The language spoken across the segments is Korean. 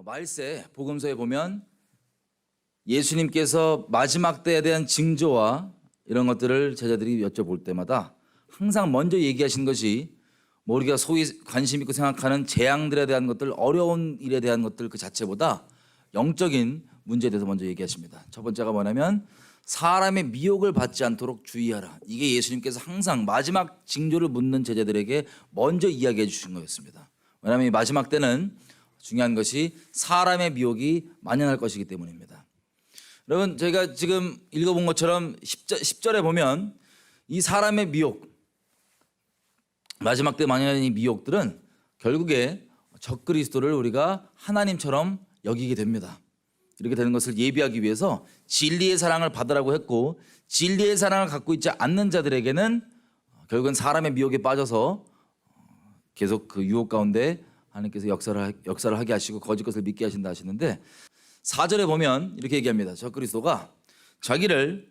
말세 복음서에 보면 예수님께서 마지막 때에 대한 징조와 이런 것들을 제자들이 여쭤볼 때마다 항상 먼저 얘기하신 것이 우리가 소위 관심 있고 생각하는 재앙들에 대한 것들, 어려운 일에 대한 것들 그 자체보다 영적인 문제에 대해서 먼저 얘기하십니다. 첫 번째가 뭐냐면 사람의 미혹을 받지 않도록 주의하라. 이게 예수님께서 항상 마지막 징조를 묻는 제자들에게 먼저 이야기해 주신 거였습니다. 왜냐하면 이 마지막 때는 중요한 것이 사람의 미혹이 만연할 것이기 때문입니다. 여러분, 저희가 지금 읽어본 것처럼 10절에 보면 이 사람의 미혹, 마지막 때 만연한 이 미혹들은 결국에 적그리스도를 우리가 하나님처럼 여기게 됩니다. 이렇게 되는 것을 예비하기 위해서 진리의 사랑을 받으라고 했고, 진리의 사랑을 갖고 있지 않는 자들에게는 결국은 사람의 미혹에 빠져서 계속 그 유혹 가운데 하나님께서 역사를 하게 하시고 거짓 것을 믿게 하신다 하시는데, 4절에 보면 이렇게 얘기합니다. 적그리스도가 자기를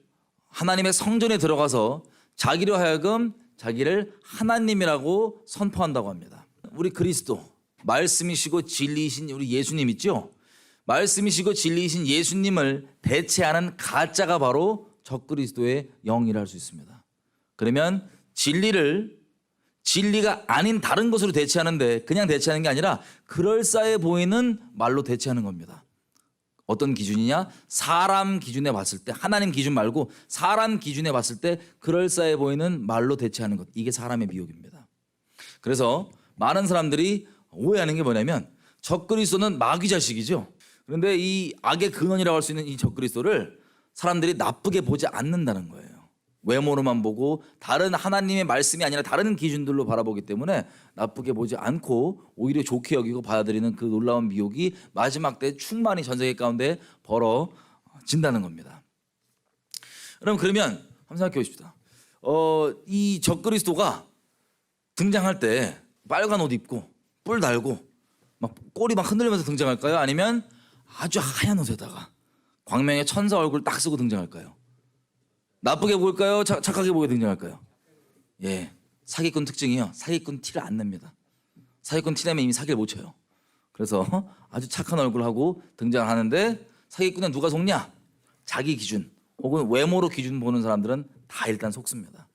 하나님의 성전에 들어가서 자기로 하여금 자기를 하나님이라고 선포한다고 합니다. 우리 그리스도, 말씀이시고 진리이신 우리 예수님 있죠? 말씀이시고 진리이신 예수님을 대체하는 가짜가 바로 적그리스도의 영이라 할 수 있습니다. 그러면 진리가 아닌 다른 것으로 대체하는데, 그냥 대체하는 게 아니라 그럴싸해 보이는 말로 대체하는 겁니다. 어떤 기준이냐? 사람 기준에 봤을 때, 하나님 기준 말고 사람 기준에 봤을 때 그럴싸해 보이는 말로 대체하는 것, 이게 사람의 미혹입니다. 그래서 많은 사람들이 오해하는 게 뭐냐면 적그리스도는 마귀 자식이죠. 그런데 이 악의 근원이라고 할 수 있는 이 적그리스도를 사람들이 나쁘게 보지 않는다는 거예요. 외모로만 보고 다른 하나님의 말씀이 아니라 다른 기준들로 바라보기 때문에 나쁘게 보지 않고 오히려 좋게 여기고 받아들이는 그 놀라운 미혹이 마지막 때 충만히 전 세계 가운데 벌어진다는 겁니다. 그러면 한번 생각해 보십시다. 이 적그리스도가 등장할 때 빨간 옷 입고 뿔 달고 막 꼬리 막 흔들면서 등장할까요? 아니면 아주 하얀 옷에다가 광명의 천사 얼굴 딱 쓰고 등장할까요? 나쁘게 보일까요? 착하게 보게 등장할까요? 예, 사기꾼 특징이요, 사기꾼 티를 안 냅니다. 사기꾼 티 내면 이미 사기를 못 쳐요. 그래서 아주 착한 얼굴하고 등장하는데, 사기꾼은 누가 속냐? 자기 기준 혹은 외모로 기준 보는 사람들은 다 일단 속습니다.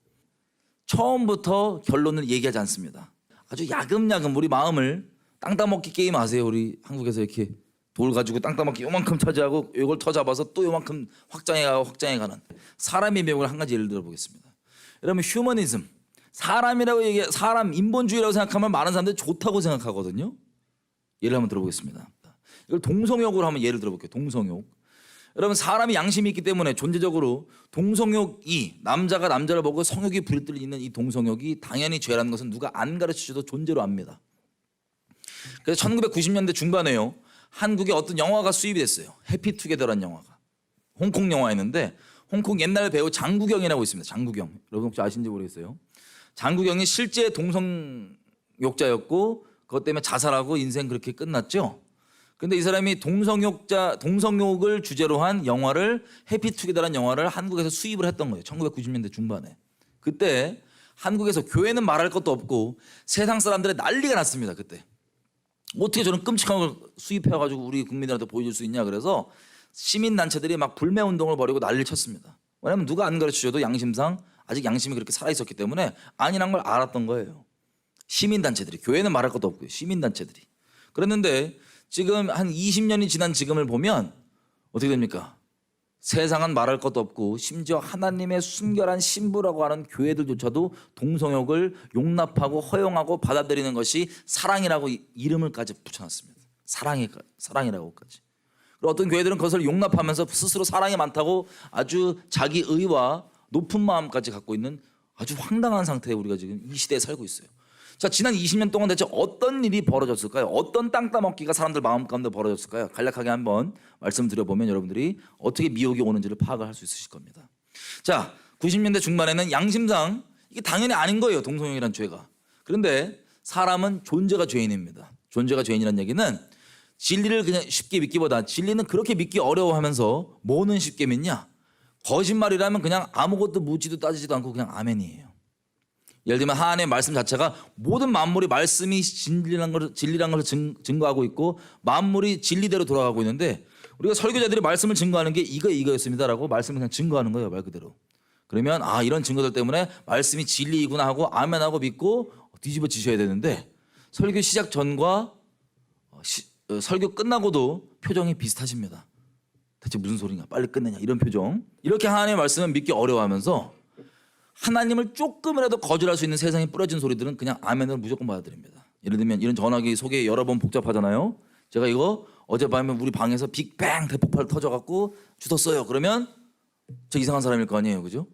처음부터 결론을 얘기하지 않습니다. 아주 야금야금 우리 마음을 땅 따먹기 게임 아세요? 우리 한국에서 이렇게 돌 가지고 땅 따먹기 요만큼 차지하고 이걸 터 잡아서 또 요만큼 확장해 가는 사람의 미혹을 한 가지 예를 들어 보겠습니다. 여러분, 휴머니즘, 사람 인본주의라고 생각하면 많은 사람들이 좋다고 생각하거든요. 예를 한번 들어보겠습니다. 이걸 동성욕으로 한번 예를 들어볼게요. 동성욕. 여러분, 사람이 양심이 있기 때문에 존재적으로 동성욕이, 남자가 남자를 보고 성욕이 부리뜨리는 이 동성욕이 당연히 죄라는 것은 누가 안 가르치셔도 존재로 압니다. 그래서 1990년대 중반에요, 한국에 어떤 영화가 수입이 됐어요. 해피투게더라는 영화가. 홍콩 영화였는데, 홍콩 옛날 배우 장국영이라고 있습니다. 장국영. 여러분 혹시 아시는지 모르겠어요. 장국영이 실제 동성욕자였고 그것 때문에 자살하고 인생 그렇게 끝났죠. 근데 이 사람이 동성욕을 주제로 한 영화를, 해피투게더라는 영화를 한국에서 수입을 했던 거예요. 1990년대 중반에. 그때 한국에서 교회는 말할 것도 없고 세상 사람들의 난리가 났습니다. 그때. 어떻게 저런 끔찍한 걸 수입해가지고 우리 국민들한테 보여줄 수 있냐. 그래서 시민단체들이 막 불매운동을 벌이고 난리를 쳤습니다. 왜냐하면 누가 안 가르쳐줘도 양심상 아직 양심이 그렇게 살아있었기 때문에 아니란 걸 알았던 거예요. 시민단체들이, 교회는 말할 것도 없고요, 시민단체들이. 그랬는데 지금 한 20년이 지난 지금을 보면 어떻게 됩니까? 세상은 말할 것도 없고 심지어 하나님의 순결한 신부라고 하는 교회들조차도 동성욕을 용납하고 허용하고 받아들이는 것이 사랑이라고 이름을까지 붙여놨습니다. 사랑이라고까지. 그리고 어떤 교회들은 그것을 용납하면서 스스로 사랑이 많다고 아주 자기 의와 높은 마음까지 갖고 있는 아주 황당한 상태에 우리가 지금 이 시대에 살고 있어요. 자, 지난 20년 동안 대체 어떤 일이 벌어졌을까요? 어떤 땅 따먹기가 사람들 마음 가운데 벌어졌을까요? 간략하게 한번 말씀드려보면 여러분들이 어떻게 미혹이 오는지를 파악을 할 수 있으실 겁니다. 자, 90년대 중반에는 양심상 이게 당연히 아닌 거예요, 동성욕이란 죄가. 그런데 사람은 존재가 죄인입니다. 존재가 죄인이라는 얘기는 진리를 그냥 쉽게 믿기보다, 진리는 그렇게 믿기 어려워하면서 뭐는 쉽게 믿냐? 거짓말이라면 그냥 아무것도 묻지도 따지지도 않고 그냥 아멘이에요. 예를 들면 하나님의 말씀 자체가 모든 만물이 말씀이 진리란 것을 증거하고 있고 만물이 진리대로 돌아가고 있는데 우리가 설교자들이 말씀을 증거하는 게 이거였습니다라고 말씀을 그냥 증거하는 거예요, 말 그대로. 그러면 이런 증거들 때문에 말씀이 진리이구나 하고 아멘하고 믿고 뒤집어 지셔야 되는데 설교 시작 전과 설교 끝나고도 표정이 비슷하십니다. 대체 무슨 소리냐, 빨리 끝내냐, 이런 표정. 이렇게 하나님의 말씀을 믿기 어려워하면서 하나님을 조금이라도 거절할 수 있는 세상에 뿌려진 소리들은 그냥 아멘으로 무조건 받아들입니다. 예를 들면 이런 전화기 속에 여러 번 복잡하잖아요. 제가 이거 어젯밤에 우리 방에서 빅뱅 대폭발 터져갖고 주웠어요. 그러면 저 이상한 사람일 거 아니에요, 그죠?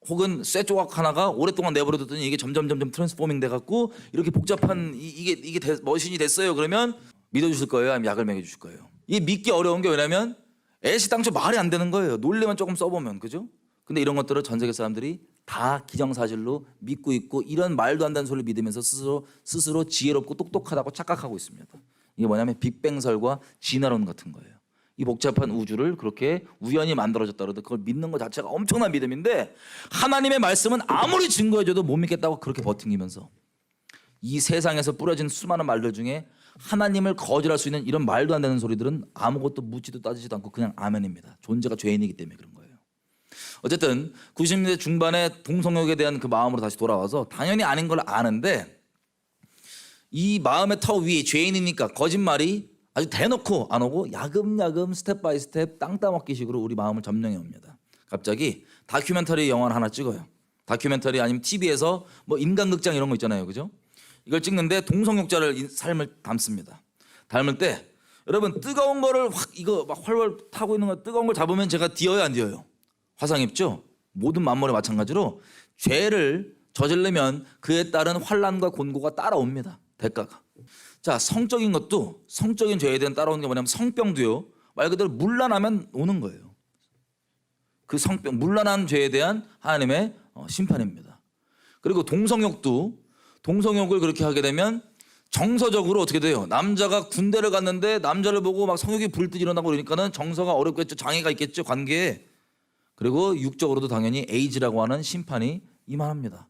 혹은 쇠 조각 하나가 오랫동안 내버려뒀더니 이게 점점 트랜스포밍 돼갖고 이렇게 복잡한 이게 머신이 됐어요. 그러면 믿어주실 거예요, 아니면 약을 먹여주실 거예요? 이게 믿기 어려운 게 왜냐면 애시당초 말이 안 되는 거예요. 논리만 조금 써보면, 그죠? 근데 이런 것들을 전 세계 사람들이 다 기정사실로 믿고 있고 이런 말도 안 되는 소리를 믿으면서 스스로 지혜롭고 똑똑하다고 착각하고 있습니다. 이게 뭐냐면 빅뱅설과 진화론 같은 거예요. 이 복잡한 우주를 그렇게 우연히 만들어졌다 그러는데 그걸 믿는 것 자체가 엄청난 믿음인데 하나님의 말씀은 아무리 증거해줘도 못 믿겠다고 그렇게 버팅기면서 이 세상에서 뿌려진 수많은 말들 중에 하나님을 거절할 수 있는 이런 말도 안 되는 소리들은 아무것도 묻지도 따지지도 않고 그냥 아멘입니다. 존재가 죄인이기 때문에 그런 거예요. 어쨌든 90년대 중반에 동성욕에 대한 그 마음으로 다시 돌아와서 당연히 아닌 걸 아는데 이 마음의 터 위에 죄인이니까 거짓말이 아주 대놓고 안 오고 야금야금 스텝 바이 스텝 땅 따먹기식으로 우리 마음을 점령해 옵니다. 갑자기 다큐멘터리 영화를 하나 찍어요. 다큐멘터리 아니면 TV에서 뭐 인간극장 이런 거 있잖아요, 그죠? 이걸 찍는데 동성욕자를 삶을 담습니다. 닮을 때 여러분 뜨거운 거를 이거 막 활활 타고 있는 거 뜨거운 걸 잡으면 제가 뒤어요, 안 뒤어요? 화상 입죠? 모든 만물에 마찬가지로 죄를 저지르면 그에 따른 환난과 곤고가 따라옵니다. 대가가. 자, 성적인 것도 성적인 죄에 대한 따라오는 게 뭐냐면 성병도요. 말 그대로 문란하면 오는 거예요. 그 성병, 문란한 죄에 대한 하나님의 심판입니다. 그리고 동성욕을 그렇게 하게 되면 정서적으로 어떻게 돼요? 남자가 군대를 갔는데 남자를 보고 막 성욕이 불듯 일어나고 그러니까는 정서가 어렵겠죠. 장애가 있겠죠, 관계에. 그리고 육적으로도 당연히 에이즈라고 하는 심판이 임합니다.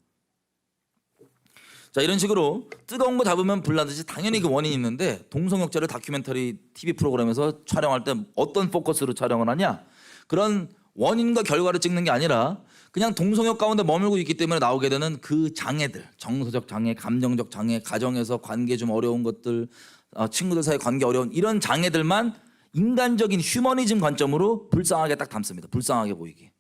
자, 이런 식으로 뜨거운 거 잡으면 불나듯이 당연히 그 원인이 있는데 동성욕자를 다큐멘터리 TV 프로그램에서 촬영할 때 어떤 포커스로 촬영을 하냐? 그런 원인과 결과를 찍는 게 아니라 그냥 동성욕 가운데 머물고 있기 때문에 나오게 되는 그 장애들, 정서적 장애, 감정적 장애, 가정에서 관계 좀 어려운 것들, 친구들 사이 관계 어려운 이런 장애들만 인간적인 휴머니즘 관점으로 불쌍하게 딱 담습니다. 불쌍하게 보이게.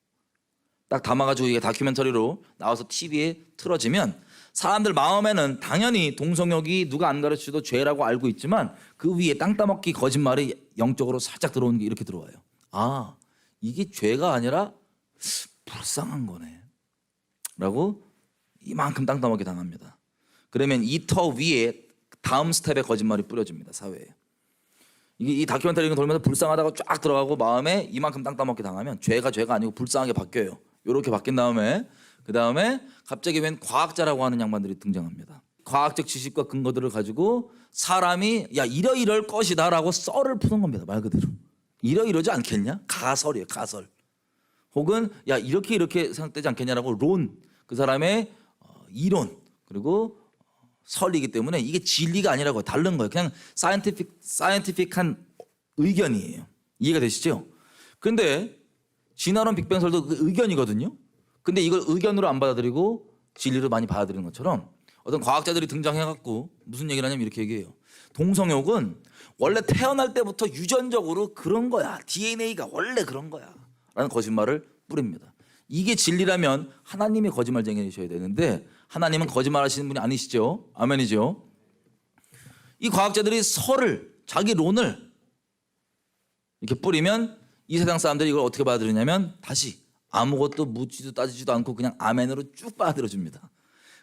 딱 담아가지고 이게 다큐멘터리로 나와서 TV에 틀어지면 사람들 마음에는 당연히 동성욕이 누가 안 가르쳐도 죄라고 알고 있지만 그 위에 땅 따먹기 거짓말이 영적으로 살짝 들어오는 게 이렇게 들어와요. 아, 이게 죄가 아니라 불쌍한 거네 라고 이만큼 땅 따먹기 당합니다. 그러면 이 터 위에 다음 스텝의 거짓말이 뿌려집니다. 사회에. 이 다큐멘터리가 돌면서 불쌍하다고 쫙 들어가고 마음에 이만큼 땅 따먹기 당하면 죄가 아니고 불쌍하게 바뀌어요. 이렇게 바뀐 다음에 그 다음에 갑자기 웬 과학자라고 하는 양반들이 등장합니다. 과학적 지식과 근거들을 가지고 사람이 야 이럴 것이다 라고 썰을 푸는 겁니다. 말 그대로. 이러지 않겠냐? 가설이에요. 가설. 혹은 야 이렇게 생각되지 않겠냐라고 론. 그 사람의 이론. 그리고 설이기 때문에 이게 진리가 아니라고 다른 거예요. 그냥 사이언티픽한 의견이에요. 이해가 되시죠? 근데 진화론 빅뱅설도 그 의견이거든요. 근데 이걸 의견으로 안 받아들이고 진리로 많이 받아들이는 것처럼 어떤 과학자들이 등장해갖고 무슨 얘기를 하냐면 이렇게 얘기해요. 동성욕은 원래 태어날 때부터 유전적으로 그런 거야. DNA가 원래 그런 거야. 라는 거짓말을 뿌립니다. 이게 진리라면 하나님이 거짓말쟁이셔야 되는데 하나님은 거짓말하시는 분이 아니시죠. 아멘이죠. 이 과학자들이 자기 론을 이렇게 뿌리면 이 세상 사람들이 이걸 어떻게 받아들이냐면 다시 아무것도 묻지도 따지지도 않고 그냥 아멘으로 쭉 받아들여줍니다.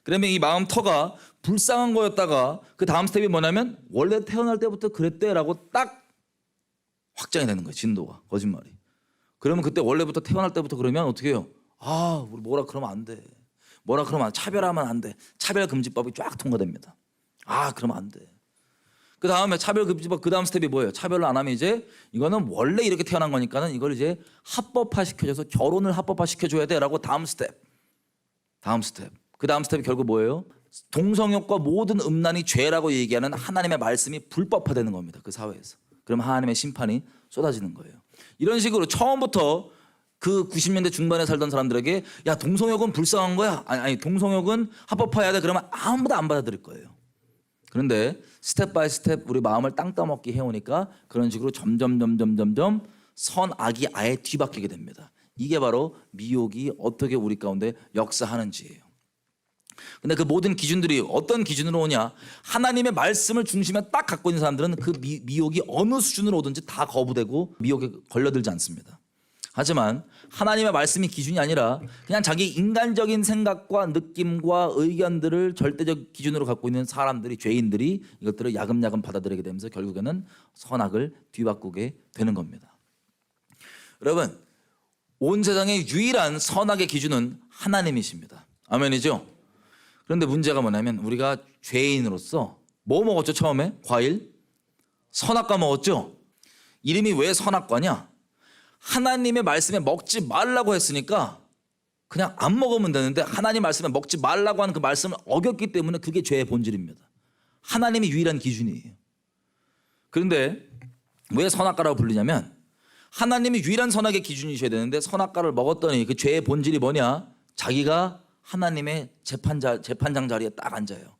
그러면 이 마음 터가 불쌍한 거였다가 그 다음 스텝이 뭐냐면 원래 태어날 때부터 그랬대라고 딱 확장이 되는 거예요. 진도가 거짓말이. 그러면 그때 원래부터 태어날 때부터 그러면 어떻게 해요? 아, 우리 뭐라 그러면 안 돼. 뭐라 그러면 차별하면 안 돼. 차별금지법이 쫙 통과됩니다. 아, 그러면 안 돼. 그 다음에 차별금지법 그 다음 스텝이 뭐예요? 차별을 안 하면 이제 이거는 원래 이렇게 태어난 거니까는 이걸 이제 합법화 시켜줘서 결혼을 합법화 시켜줘야 돼라고 다음 스텝. 그 다음 스텝이 결국 뭐예요? 동성욕과 모든 음란이 죄라고 얘기하는 하나님의 말씀이 불법화되는 겁니다. 그 사회에서. 그럼 하나님의 심판이 쏟아지는 거예요. 이런 식으로 처음부터 그 90년대 중반에 살던 사람들에게 야 동성욕은 불쌍한 거야. 아니 동성욕은 합법화해야 돼. 그러면 아무도 안 받아들일 거예요. 그런데 스텝 바이 스텝 우리 마음을 땅 따먹기 해오니까 그런 식으로 점점 선악이 아예 뒤바뀌게 됩니다. 이게 바로 미혹이 어떻게 우리 가운데 역사하는지예요. 근데 그 모든 기준들이 어떤 기준으로 오냐? 하나님의 말씀을 중심에 딱 갖고 있는 사람들은 그 미혹이 어느 수준으로 오든지 다 거부되고 미혹에 걸려들지 않습니다. 하지만 하나님의 말씀이 기준이 아니라 그냥 자기 인간적인 생각과 느낌과 의견들을 절대적 기준으로 갖고 있는 사람들이, 죄인들이 이것들을 야금야금 받아들이게 되면서 결국에는 선악을 뒤바꾸게 되는 겁니다. 여러분, 온 세상의 유일한 선악의 기준은 하나님이십니다. 아멘이죠? 그런데 문제가 뭐냐면 우리가 죄인으로서 뭐 먹었죠? 처음에 과일? 선악과 먹었죠? 이름이 왜 선악과냐? 하나님의 말씀에 먹지 말라고 했으니까 그냥 안 먹으면 되는데 하나님 말씀에 먹지 말라고 하는 그 말씀을 어겼기 때문에 그게 죄의 본질입니다. 하나님이 유일한 기준이에요. 그런데 왜 선악과라고 불리냐면 하나님이 유일한 선악의 기준이셔야 되는데 선악과를 먹었더니 그 죄의 본질이 뭐냐? 자기가 하나님의 재판장 자리에 딱 앉아요.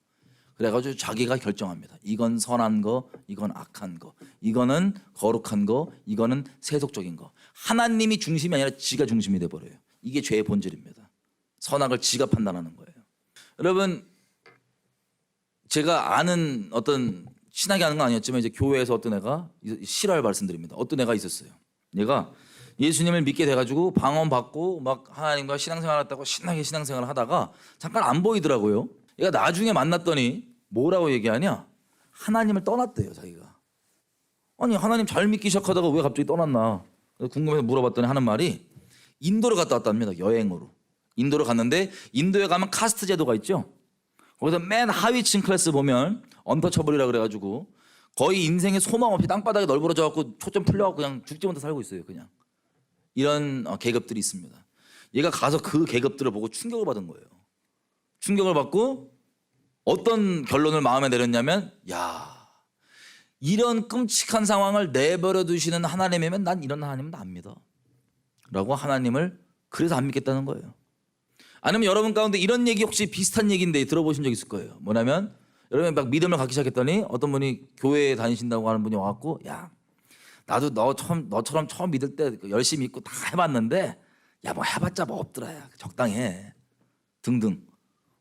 그래가지고 자기가 결정합니다. 이건 선한 거, 이건 악한 거, 이거는 거룩한 거, 이거는 세속적인 거. 하나님이 중심이 아니라 지가 중심이 돼버려요. 이게 죄의 본질입니다. 선악을 지가 판단하는 거예요. 여러분, 제가 아는 어떤 친하게 하는 건 아니었지만 이제 교회에서 어떤 애가 실화를 말씀드립니다. 어떤 애가 있었어요. 얘가 예수님을 믿게 돼가지고 방언 받고 막 하나님과 신앙생활 했다고 신나게 신앙생활을 하다가 잠깐 안 보이더라고요. 얘가 나중에 만났더니 뭐라고 얘기하냐? 하나님을 떠났대요, 자기가. 아니 하나님 잘 믿기 시작하다가 왜 갑자기 떠났나? 궁금해서 물어봤더니 하는 말이 인도를 갔다 왔답니다. 여행으로. 인도를 갔는데 인도에 가면 카스트 제도가 있죠. 거기서 맨 하위층 클래스 보면 언터처블이라 그래가지고 거의 인생의 소망 없이 땅바닥에 널브러져갖고 초점 풀려갖고 그냥 죽지 못해 살고 있어요. 그냥 이런 계급들이 있습니다. 얘가 가서 그 계급들을 보고 충격을 받은 거예요. 충격을 받고 어떤 결론을 마음에 내렸냐면 야 이런 끔찍한 상황을 내버려 두시는 하나님이면 난 이런 하나님은 안 믿어 라고 하나님을 그래서 안 믿겠다는 거예요. 아니면 여러분 가운데 이런 얘기 혹시 비슷한 얘기인데 들어보신 적 있을 거예요. 뭐냐면 여러분 막 믿음을 갖기 시작했더니 어떤 분이 교회에 다니신다고 하는 분이 와갖고 야 나도 너처럼 처음 믿을 때 열심히 믿고 다 해봤는데 야 뭐 해봤자 뭐 없더라 야 적당히 해 등등.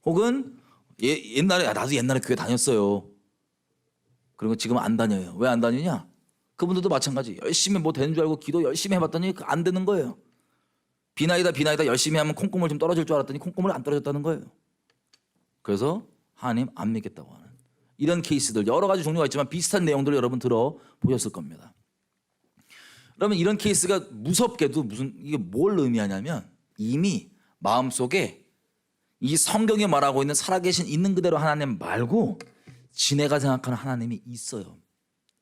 혹은 옛날에 나도 옛날에 교회 다녔어요. 그리고 지금 안 다녀요. 왜 안 다니냐? 그분들도 마찬가지. 열심히 뭐 되는 줄 알고 기도 열심히 해봤더니 안 되는 거예요. 비나이다 열심히 하면 콩고물 좀 떨어질 줄 알았더니 콩고물이 안 떨어졌다는 거예요. 그래서 하나님 안 믿겠다고 하는 이런 케이스들 여러 가지 종류가 있지만 비슷한 내용들을 여러분 들어보셨을 겁니다. 그러면 이런 케이스가 무섭게도 이게 뭘 의미하냐면 이미 마음속에 이 성경에 말하고 있는 살아계신 있는 그대로 하나님 말고 지네가 생각하는 하나님이 있어요.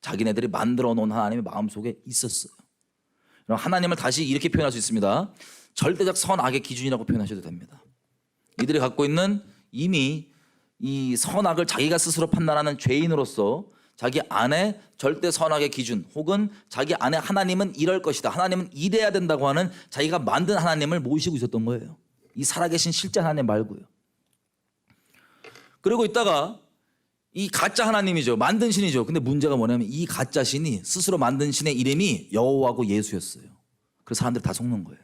자기네들이 만들어 놓은 하나님이 마음속에 있었어요. 그럼 하나님을 다시 이렇게 표현할 수 있습니다. 절대적 선악의 기준이라고 표현하셔도 됩니다. 이들이 갖고 있는 이미 이 선악을 자기가 스스로 판단하는 죄인으로서 자기 안에 절대 선악의 기준 혹은 자기 안에 하나님은 이럴 것이다. 하나님은 이래야 된다고 하는 자기가 만든 하나님을 모시고 있었던 거예요. 이 살아계신 실제 하나님 말고요. 그리고 있다가 이 가짜 하나님이죠. 만든 신이죠. 근데 문제가 뭐냐면 이 가짜 신이 스스로 만든 신의 이름이 여호와고 예수였어요. 그래서 사람들이 다 속는 거예요.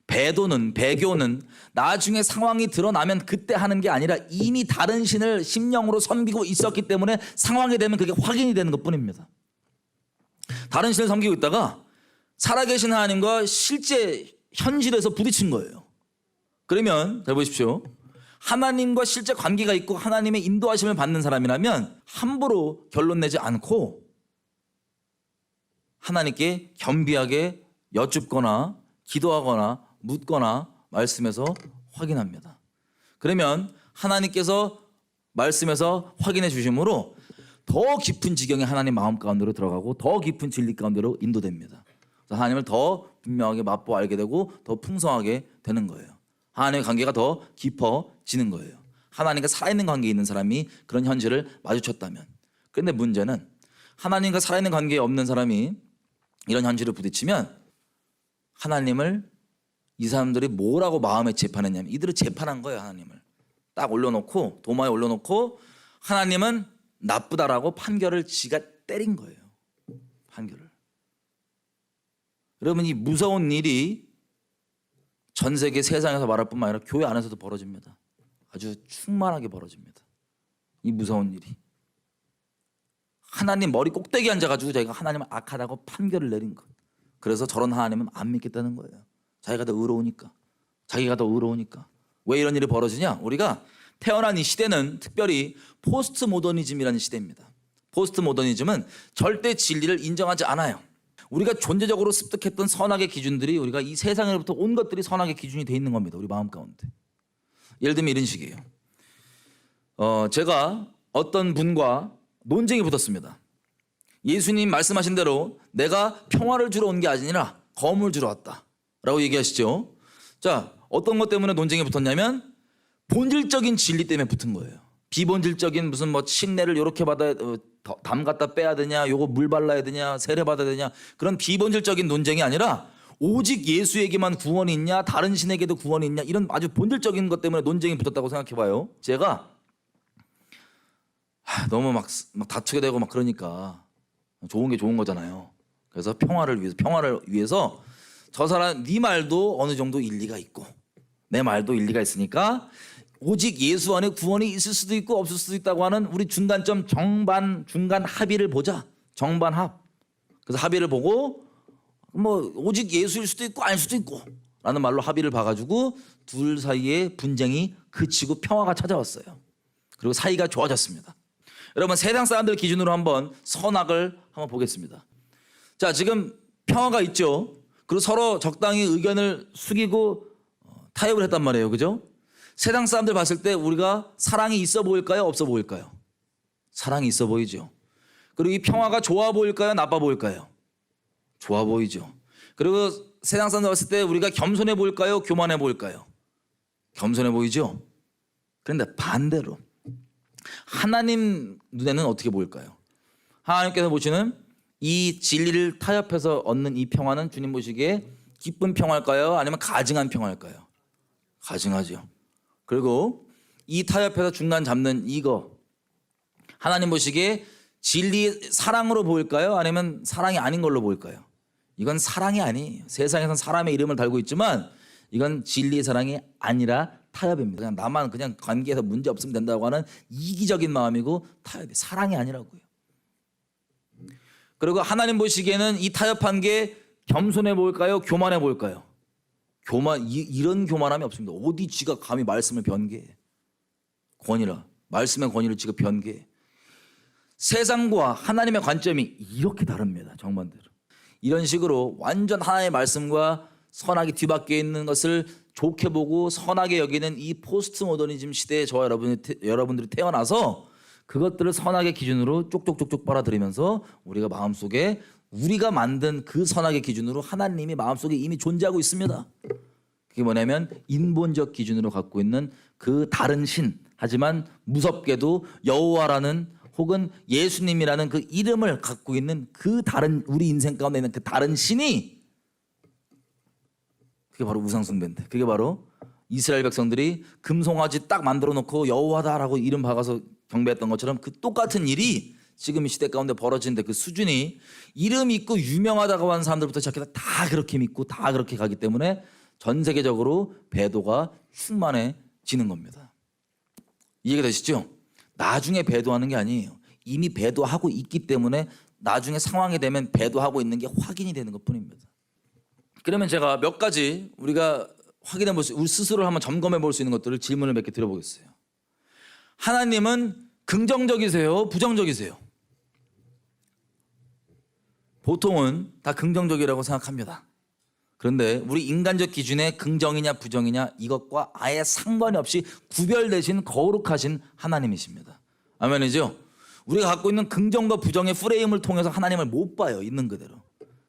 배교는 나중에 상황이 드러나면 그때 하는 게 아니라 이미 다른 신을 심령으로 섬기고 있었기 때문에 상황이 되면 그게 확인이 되는 것뿐입니다. 다른 신을 섬기고 있다가 살아계신 하나님과 실제 현실에서 부딪힌 거예요. 그러면 잘 보십시오. 하나님과 실제 관계가 있고 하나님의 인도하심을 받는 사람이라면 함부로 결론 내지 않고 하나님께 겸비하게 여쭙거나 기도하거나 묻거나 말씀에서 확인합니다. 그러면 하나님께서 말씀에서 확인해 주심으로 더 깊은 지경에 하나님 마음 가운데로 들어가고 더 깊은 진리 가운데로 인도됩니다. 그래서 하나님을 더 분명하게 맛보아 알게 되고 더 풍성하게 되는 거예요. 하나님의 관계가 더 깊어지는 달라지는 거예요. 하나님과 살아있는 관계에 있는 사람이 그런 현실을 마주쳤다면. 그런데 문제는 하나님과 살아있는 관계에 없는 사람이 이런 현실을 부딪히면 하나님을 이 사람들이 뭐라고 마음에 재판했냐면 이들을 재판한 거예요. 하나님을 딱 올려놓고 도마에 올려놓고 하나님은 나쁘다라고 판결을 지가 때린 거예요. 판결을. 여러분 이 무서운 일이 전 세계 세상에서 말할 뿐만 아니라 교회 안에서도 벌어집니다. 아주 충만하게 벌어집니다. 이 무서운 일이. 하나님 머리 꼭대기에 앉아가지고 자기가 하나님을 악하다고 판결을 내린 것. 그래서 저런 하나님은 안 믿겠다는 거예요. 자기가 더 의로우니까. 자기가 더 의로우니까. 왜 이런 일이 벌어지냐? 우리가 태어난 이 시대는 특별히 포스트 모더니즘이라는 시대입니다. 포스트 모더니즘은 절대 진리를 인정하지 않아요. 우리가 존재적으로 습득했던 선악의 기준들이 우리가 이 세상으로부터 온 것들이 선악의 기준이 돼 있는 겁니다. 우리 마음 가운데. 예를 들면 이런 식이에요. 제가 어떤 분과 논쟁이 붙었습니다. 예수님 말씀하신 대로 내가 평화를 주러 온 게 아니라 검을 주러 왔다 라고 얘기하시죠. 자, 어떤 것 때문에 논쟁이 붙었냐면 본질적인 진리 때문에 붙은 거예요. 비본질적인 무슨 뭐 침례를 요렇게 받아야 담 갖다 빼야 되냐, 요거 물 발라야 되냐, 세례 받아야 되냐, 그런 비본질적인 논쟁이 아니라 오직 예수에게만 구원이 있냐, 다른 신에게도 구원이 있냐, 이런 아주 본질적인 것 때문에 논쟁이 붙었다고 생각해 봐요. 제가 너무 막 다투게 되고 막 그러니까 좋은 게 좋은 거잖아요. 그래서 평화를 위해서 저 사람 네 말도 어느 정도 일리가 있고 내 말도 일리가 있으니까 오직 예수 안에 구원이 있을 수도 있고 없을 수도 있다고 하는 우리 중간 합의를 보자. 정반합. 그래서 합의를 보고 뭐 오직 예수일 수도 있고 아닐 수도 있고 라는 말로 합의를 봐가지고 둘 사이에 분쟁이 그치고 평화가 찾아왔어요. 그리고 사이가 좋아졌습니다. 여러분 세상 사람들 기준으로 한번 선악을 한번 보겠습니다. 자, 지금 평화가 있죠. 그리고 서로 적당히 의견을 숙이고 타협을 했단 말이에요. 그죠? 세상 사람들 봤을 때 우리가 사랑이 있어 보일까요? 없어 보일까요? 사랑이 있어 보이죠. 그리고 이 평화가 좋아 보일까요? 나빠 보일까요? 좋아 보이죠. 그리고 세상 사람들 봤을 때 우리가 겸손해 보일까요? 교만해 보일까요? 겸손해 보이죠. 그런데 반대로 하나님 눈에는 어떻게 보일까요? 하나님께서 보시는 이 진리를 타협해서 얻는 이 평화는 주님 보시기에 기쁜 평화일까요? 아니면 가증한 평화일까요? 가증하죠. 그리고 이 타협해서 중간 잡는 이거 하나님 보시기에 진리 사랑으로 보일까요? 아니면 사랑이 아닌 걸로 보일까요? 이건 사랑이 아니에요. 세상에선 사람의 이름을 달고 있지만 이건 진리의 사랑이 아니라 타협입니다. 그냥 나만 그냥 관계에서 문제 없으면 된다고 하는 이기적인 마음이고 타협이 사랑이 아니라고요. 그리고 하나님 보시기에는 이 타협한 게 겸손해 보일까요? 교만해 보일까요? 이런 교만함이 없습니다. 어디 지가 감히 말씀을 변개해. 말씀의 권위를 지가 변개해. 세상과 하나님의 관점이 이렇게 다릅니다. 정반대로. 이런 식으로 완전 하나님의 말씀과 선악이 뒤바뀌어 있는 것을 좋게 보고 선하게 여기는 이 포스트 모더니즘 시대에 저와 여러분들이 태어나서 그것들을 선악의 기준으로 쪽쪽쪽쪽 빨아들이면서 우리가 마음속에 우리가 만든 그 선악의 기준으로 하나님이 마음속에 이미 존재하고 있습니다. 그게 뭐냐면 인본적 기준으로 갖고 있는 그 다른 신, 하지만 무섭게도 여호와라는 혹은 예수님이라는 그 이름을 갖고 있는 그 다른 우리 인생 가운데 있는 그 다른 신이 그게 바로 우상숭배인데, 그게 바로 이스라엘 백성들이 금송아지 딱 만들어 놓고 여호와다라고 이름 박아서 경배했던 것처럼 그 똑같은 일이 지금 이 시대 가운데 벌어지는데 그 수준이 이름 있고 유명하다고 하는 사람들부터 시작해서 다 그렇게 믿고 다 그렇게 가기 때문에 전 세계적으로 배도가 충만해지는 겁니다. 이해가 되시죠? 나중에 배도하는 게 아니에요. 이미 배도하고 있기 때문에 나중에 상황이 되면 배도하고 있는 게 확인이 되는 것뿐입니다. 그러면 제가 몇 가지 우리가 확인해 볼 수, 우리 스스로를 한번 점검해 볼 수 있는 것들을 질문을 몇 개 드려보겠어요. 하나님은 긍정적이세요? 부정적이세요? 보통은 다 긍정적이라고 생각합니다. 그런데 우리 인간적 기준에 긍정이냐 부정이냐 이것과 아예 상관이 없이 구별되신 거룩하신 하나님이십니다. 아멘이죠? 우리가 갖고 있는 긍정과 부정의 프레임을 통해서 하나님을 못 봐요. 있는 그대로.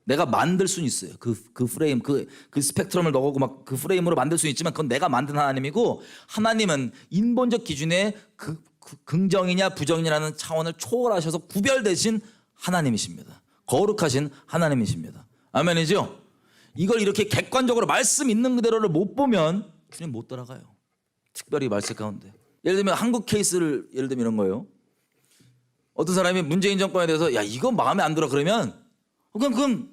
내가 만들 수는 있어요. 그 프레임, 그 스펙트럼을 넣고 막 그 프레임으로 만들 수는 있지만 그건 내가 만든 하나님이고, 하나님은 인본적 기준에 그 긍정이냐 부정이냐라는 차원을 초월하셔서 구별되신 하나님이십니다. 거룩하신 하나님이십니다. 아멘이죠? 이걸 이렇게 객관적으로 말씀 있는 그대로를 못 보면 주님 못 따라가요. 특별히 말씀 가운데. 예를 들면 한국 케이스를 예를 들면 이런 거예요. 어떤 사람이 문재인 정권에 대해서 야 이거 마음에 안 들어 그러면 그건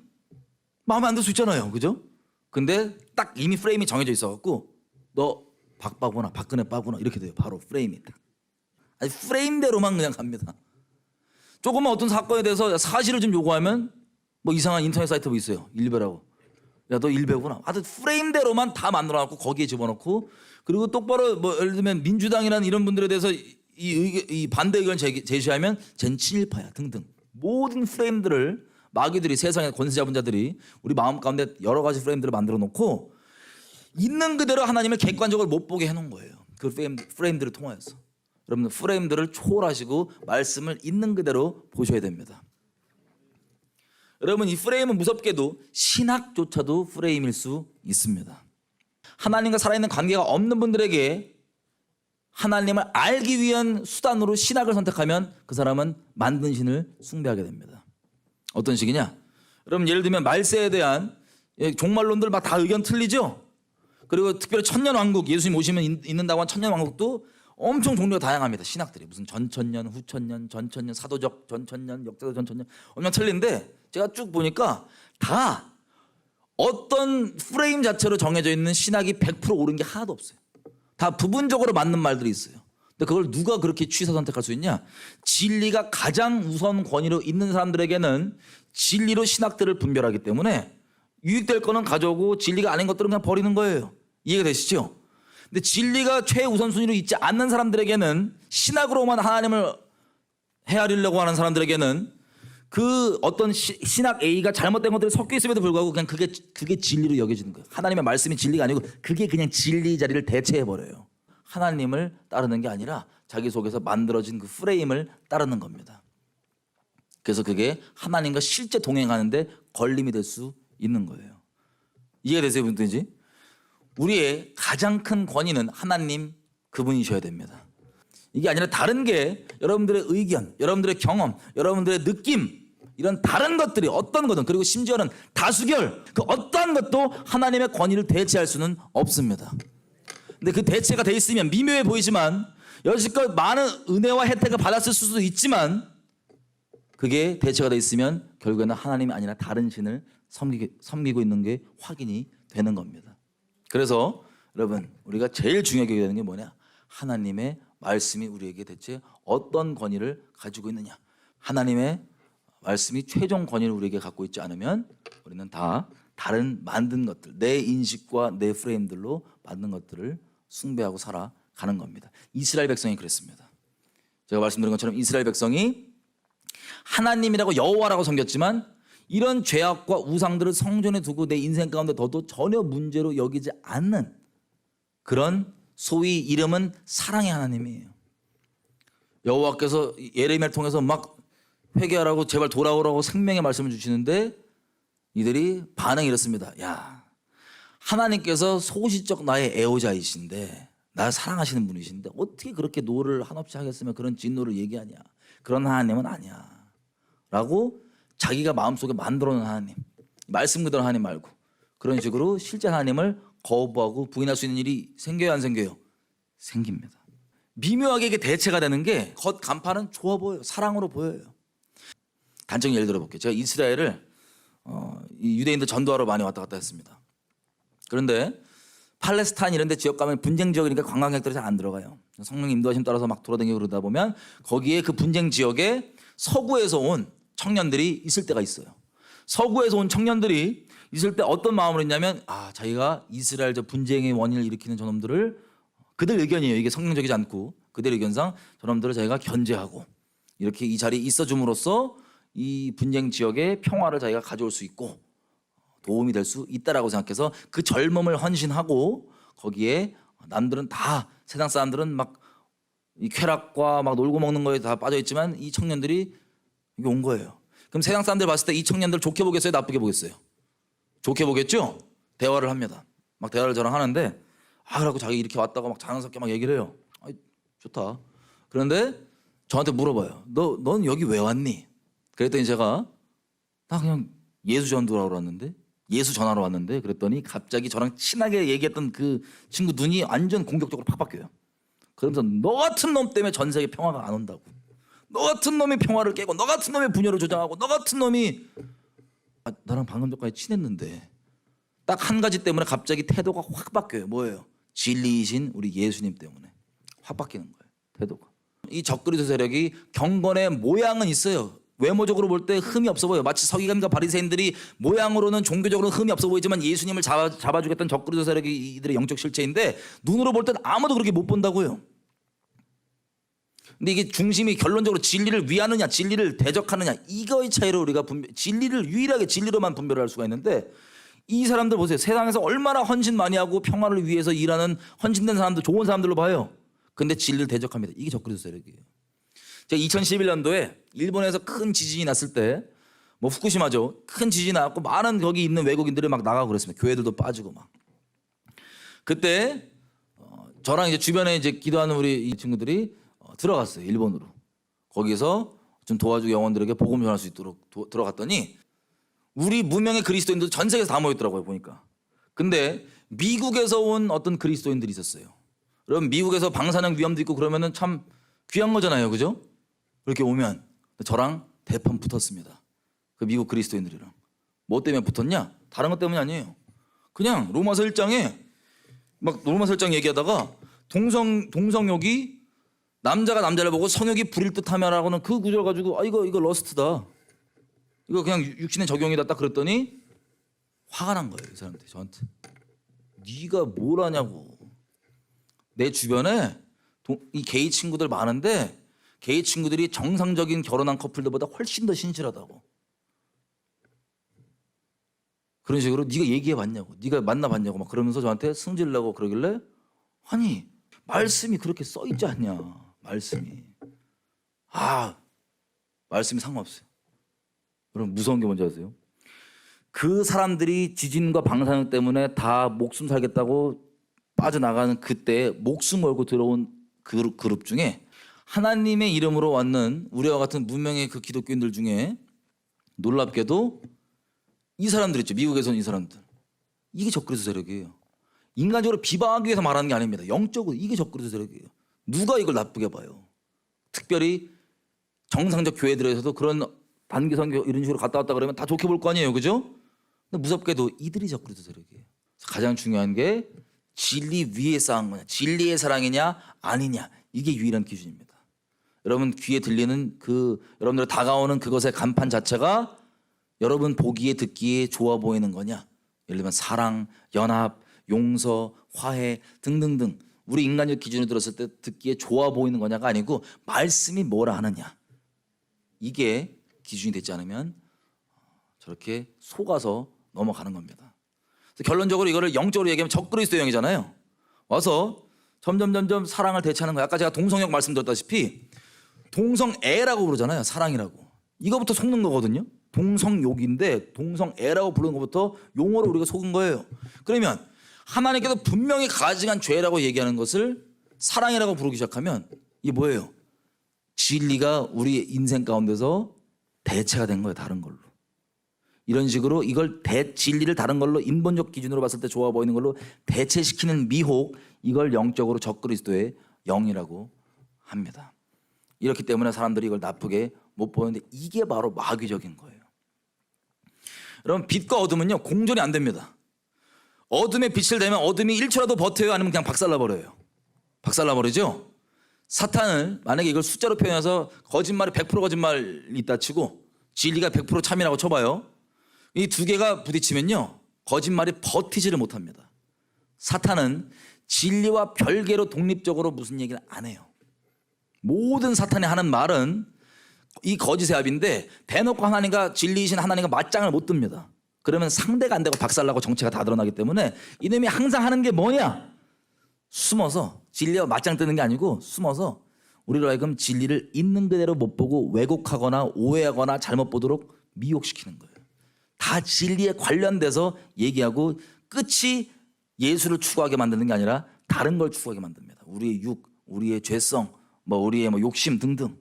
마음에 안 들 수 있잖아요. 그죠? 근데 딱 이미 프레임이 정해져 있어갖고 너 박바구나 박근혜 빠구나 이렇게 돼요. 바로 프레임이 딱. 아니 프레임대로만 그냥 갑니다. 조금만 어떤 사건에 대해서 사실을 좀 요구하면 뭐 이상한 인터넷 사이트 뭐 있어요. 일베라고. 야 너 일베구나. 하여튼 프레임대로만 다 만들어갖고 거기에 집어넣고, 그리고 똑바로 뭐 예를 들면 민주당이라는 이런 분들에 대해서 이 반대 의견 제시하면 쟨 친일파야 등등 모든 프레임들을 마귀들이, 세상의 권세 잡은 자들이 우리 마음 가운데 여러 가지 프레임들을 만들어 놓고 있는 그대로 하나님을 객관적으로 못 보게 해놓은 거예요. 그 프레임들을 통하여서. 여러분들 프레임들을 초월하시고 말씀을 있는 그대로 보셔야 됩니다. 여러분 이 프레임은 무섭게도 신학조차도 프레임일 수 있습니다. 하나님과 살아있는 관계가 없는 분들에게 하나님을 알기 위한 수단으로 신학을 선택하면 그 사람은 만든 신을 숭배하게 됩니다. 어떤 식이냐? 여러분 예를 들면 말세에 대한 종말론들 막 다 의견 틀리죠? 그리고 특별히 천년왕국, 예수님 오시면 있는다고 한 천년왕국도 엄청 종류가 다양합니다. 신학들이 무슨 전천년, 후천년, 전천년, 사도적 전천년, 역사적 전천년 엄청 틀린데 제가 쭉 보니까 다 어떤 프레임 자체로 정해져 있는 신학이 100% 옳은 게 하나도 없어요. 다 부분적으로 맞는 말들이 있어요. 근데 그걸 누가 그렇게 취사 선택할 수 있냐? 진리가 가장 우선 권위로 있는 사람들에게는 진리로 신학들을 분별하기 때문에 유익될 거는 가져오고 진리가 아닌 것들은 그냥 버리는 거예요. 이해가 되시죠? 근데 진리가 최우선순위로 있지 않는 사람들에게는, 신학으로만 하나님을 헤아리려고 하는 사람들에게는 그 어떤 신학 A가 잘못된 것들이 섞여 있음에도 불구하고 그냥 그게 진리로 여겨지는 거예요. 하나님의 말씀이 진리가 아니고 그게 그냥 진리 자리를 대체해버려요. 하나님을 따르는 게 아니라 자기 속에서 만들어진 그 프레임을 따르는 겁니다. 그래서 그게 하나님과 실제 동행하는데 걸림이 될 수 있는 거예요. 이해가 되세요, 분들인지? 우리의 가장 큰 권위는 하나님 그분이셔야 됩니다. 이게 아니라 다른 게 여러분들의 의견, 여러분들의 경험, 여러분들의 느낌, 이런 다른 것들이 어떤 거든, 그리고 심지어는 다수결, 그 어떠한 것도 하나님의 권위를 대체할 수는 없습니다. 근데 그 대체가 돼 있으면 미묘해 보이지만 여지껏 많은 은혜와 혜택을 받았을 수도 있지만 그게 대체가 돼 있으면 결국에는 하나님이 아니라 다른 신을 섬기고 있는 게 확인이 되는 겁니다. 그래서 여러분 우리가 제일 중요하게 여겨야 되는 게 뭐냐? 하나님의 말씀이 우리에게 대체 어떤 권위를 가지고 있느냐? 하나님의 말씀이 최종 권위를 우리에게 갖고 있지 않으면 우리는 다 다른 만든 것들, 내 인식과 내 프레임들로 만든 것들을 숭배하고 살아가는 겁니다. 이스라엘 백성이 그랬습니다. 제가 말씀드린 것처럼 이스라엘 백성이 하나님이라고 여호와라고 섬겼지만 이런 죄악과 우상들을 성전에 두고 내 인생 가운데 둬도 전혀 문제로 여기지 않는 그런 소위 이름은 사랑의 하나님이에요. 여호와께서 예레미야를 통해서 막 회개하라고 제발 돌아오라고 생명의 말씀을 주시는데 이들이 반응이 이렇습니다. 야, 하나님께서 소시적 나의 애호자이신데 나 사랑하시는 분이신데 어떻게 그렇게 노를 한없이 하겠으면 그런 진노를 얘기하냐? 그런 하나님은 아니야 라고 자기가 마음속에 만들어 놓은 하나님, 말씀 그대로 하나님 말고 그런 식으로 실제 하나님을 거부하고 부인할 수 있는 일이 생겨요, 안 생겨요? 생깁니다. 미묘하게 이게 대체가 되는 게 겉 간판은 좋아 보여요. 사랑으로 보여요. 단적인 예를 들어볼게요. 제가 이스라엘을 이 유대인들 전도하러 많이 왔다 갔다 했습니다. 그런데 팔레스타인 이런 데 지역 가면 분쟁 지역이니까 관광객들이 잘 안 들어가요. 성령 인도하심 따라서 막 돌아다니고 그러다 보면 거기에 그 분쟁 지역에 서구에서 온 청년들이 있을 때가 있어요. 서구에서 온 청년들이 있을 때 어떤 마음으로 있냐면 자기가 이스라엘 저 분쟁의 원인을 일으키는 저놈들을, 그들 의견이에요. 이게 성경적이지 않고 그들 의견상 저놈들을 자기가 견제하고 이렇게 이 자리에 있어 줌으로써 이 분쟁 지역의 평화를 자기가 가져올 수 있고 도움이 될 수 있다라고 생각해서 그 젊음을 헌신하고 거기에 남들은 다 세상 사람들은 막 이 쾌락과 막 놀고 먹는 거에 다 빠져 있지만 이 청년들이 여기 온 거예요. 그럼 세상 사람들 봤을 때 이 청년들 좋게 보겠어요? 나쁘게 보겠어요? 좋게 보겠죠? 대화를 합니다. 막 대화를 저랑 하는데 그래갖고 자기 이렇게 왔다가 막 자연스럽게 막 얘기를 해요. 좋다. 그런데 저한테 물어봐요. 넌 여기 왜 왔니? 그랬더니 제가 나 그냥 예수 전도하러 왔는데 예수 전하러 왔는데 그랬더니 갑자기 저랑 친하게 얘기했던 그 친구 눈이 완전 공격적으로 팍 바뀌어요. 그러면서 너 같은 놈 때문에 전 세계 평화가 안 온다고. 너 같은 놈이 평화를 깨고 너 같은 놈이 분열을 조장하고 너 같은 놈이 나랑 방금 전까지 친했는데 딱 한 가지 때문에 갑자기 태도가 확 바뀌어요. 뭐예요? 진리이신 우리 예수님 때문에 확 바뀌는 거예요. 태도가. 이 적그리스도 세력이 경건의 모양은 있어요. 외모적으로 볼 때 흠이 없어 보여요. 마치 서기관과 바리새인들이 모양으로는 종교적으로는 흠이 없어 보이지만 예수님을 잡아주겠다는 적그리스도 세력이 이들의 영적 실체인데 눈으로 볼 땐 아무도 그렇게 못 본다고요. 근데 이게 중심이 결론적으로 진리를 위하느냐 진리를 대적하느냐 이거의 차이로 우리가 진리를 유일하게 진리로만 분별을 할 수가 있는데 이 사람들 보세요. 세상에서 얼마나 헌신 많이 하고 평화를 위해서 일하는 헌신된 사람들 좋은 사람들로 봐요. 근데 진리를 대적합니다. 이게 적그리스도 세력이에요. 제가 2011년도에 일본에서 큰 지진이 났을 때 뭐 후쿠시마죠. 큰 지진이 나왔고 많은 거기 있는 외국인들이 막 나가고 그랬습니다. 교회들도 빠지고 막. 그때 저랑 이제 주변에 이제 기도하는 우리 이 친구들이 들어갔어요. 일본으로. 거기서 좀 도와주고 영혼들에게 복음 전할 수 있도록 들어갔더니 우리 무명의 그리스도인들 전 세계에서 다 모였더라고요. 보니까. 근데 미국에서 온 어떤 그리스도인들이 있었어요. 그럼 미국에서 방사능 위험도 있고 그러면은 참 귀한 거잖아요. 그죠? 그렇게 오면 저랑 대판 붙었습니다. 그 미국 그리스도인들이랑. 뭐 때문에 붙었냐? 다른 것 때문이 아니에요. 그냥 로마서 1장에 막 로마서 1장 얘기하다가 동성욕이 남자가 남자를 보고 성욕이 부릴 듯하며라고는 그 구절 가지고 이거 러스트다. 이거 그냥 육신의 적용이다 딱 그랬더니 화가 난 거예요. 이 사람들이 저한테. 네가 뭘 하냐고. 내 주변에 이 게이 친구들 많은데 게이 친구들이 정상적인 결혼한 커플들보다 훨씬 더 신실하다고. 그런 식으로 네가 얘기해봤냐고. 네가 만나봤냐고 막 그러면서 저한테 승질내고 그러길래 아니 말씀이 그렇게 써있지 않냐. 말씀이. 말씀이 상관없어요. 여러분 무서운 게 뭔지 아세요? 그 사람들이 지진과 방사능 때문에 다 목숨 살겠다고 빠져나가는 그때 목숨 걸고 들어온 그룹 중에 하나님의 이름으로 왔는 우리와 같은 무명의 그 기독교인들 중에 놀랍게도 이 사람들 있죠. 미국에서 온 이 사람들. 이게 적그리스도 세력이에요. 인간적으로 비방하기 위해서 말하는 게 아닙니다. 영적으로 이게 적그리스도 세력이에요. 누가 이걸 나쁘게 봐요? 특별히 정상적 교회들에서도 그런 단기 선교 이런 식으로 갔다 왔다 그러면 다 좋게 볼 거 아니에요. 그죠? 근데 무섭게도 이들이 적그리스도 세력이에요. 가장 중요한 게 진리 위에 쌓은 거냐. 진리의 사랑이냐 아니냐. 이게 유일한 기준입니다. 여러분 귀에 들리는 여러분들 다가오는 그것의 간판 자체가 여러분 보기에 듣기에 좋아 보이는 거냐. 예를 들면 사랑, 연합, 용서, 화해 등등등 우리 인간적 기준으로 들었을 때 듣기에 좋아 보이는 거냐가 아니고 말씀이 뭐라 하느냐. 이게 기준이 되지 않으면 저렇게 속아서 넘어가는 겁니다. 그래서 결론적으로 이거를 영적으로 얘기하면 적그리스도형이잖아요. 와서 점점 사랑을 대체하는 거예요. 아까 제가 동성욕 말씀드렸다시피 동성애라고 부르잖아요. 사랑이라고. 이거부터 속는 거거든요. 동성욕인데 동성애라고 부르는 것부터 용어로 우리가 속은 거예요. 그러면 하나님께서 분명히 가증한 죄라고 얘기하는 것을 사랑이라고 부르기 시작하면 이게 뭐예요? 진리가 우리 인생 가운데서 대체가 된 거예요. 다른 걸로. 이런 식으로 이걸 진리를 다른 걸로 인본적 기준으로 봤을 때 좋아 보이는 걸로 대체시키는 미혹, 이걸 영적으로 적그리스도의 영이라고 합니다. 이렇기 때문에 사람들이 이걸 나쁘게 못 보는데 이게 바로 마귀적인 거예요. 여러분 빛과 어둠은요 공존이 안 됩니다. 어둠에 빛을 대면 어둠이 1초라도 버텨요? 아니면 그냥 박살나버려요? 박살나버리죠? 사탄을 만약에 이걸 숫자로 표현해서 거짓말이 100% 거짓말이 있다 치고 진리가 100% 참이라고 쳐봐요. 이 두 개가 부딪히면요 거짓말이 버티지를 못합니다. 사탄은 진리와 별개로 독립적으로 무슨 얘기를 안 해요. 모든 사탄이 하는 말은 이 거짓의 합인데 대놓고 하나님과 진리이신 하나님과 맞짱을 못 듭니다. 그러면 상대가 안 되고 박살나고 정체가 다 드러나기 때문에 이놈이 항상 하는 게 뭐냐? 숨어서 진리와 맞짱 뜨는 게 아니고 숨어서 우리로 하여금 진리를 있는 그대로 못 보고 왜곡하거나 오해하거나 잘못 보도록 미혹시키는 거예요. 다 진리에 관련돼서 얘기하고 끝이 예수를 추구하게 만드는 게 아니라 다른 걸 추구하게 만듭니다. 우리의 육, 우리의 죄성, 우리의 욕심 등등.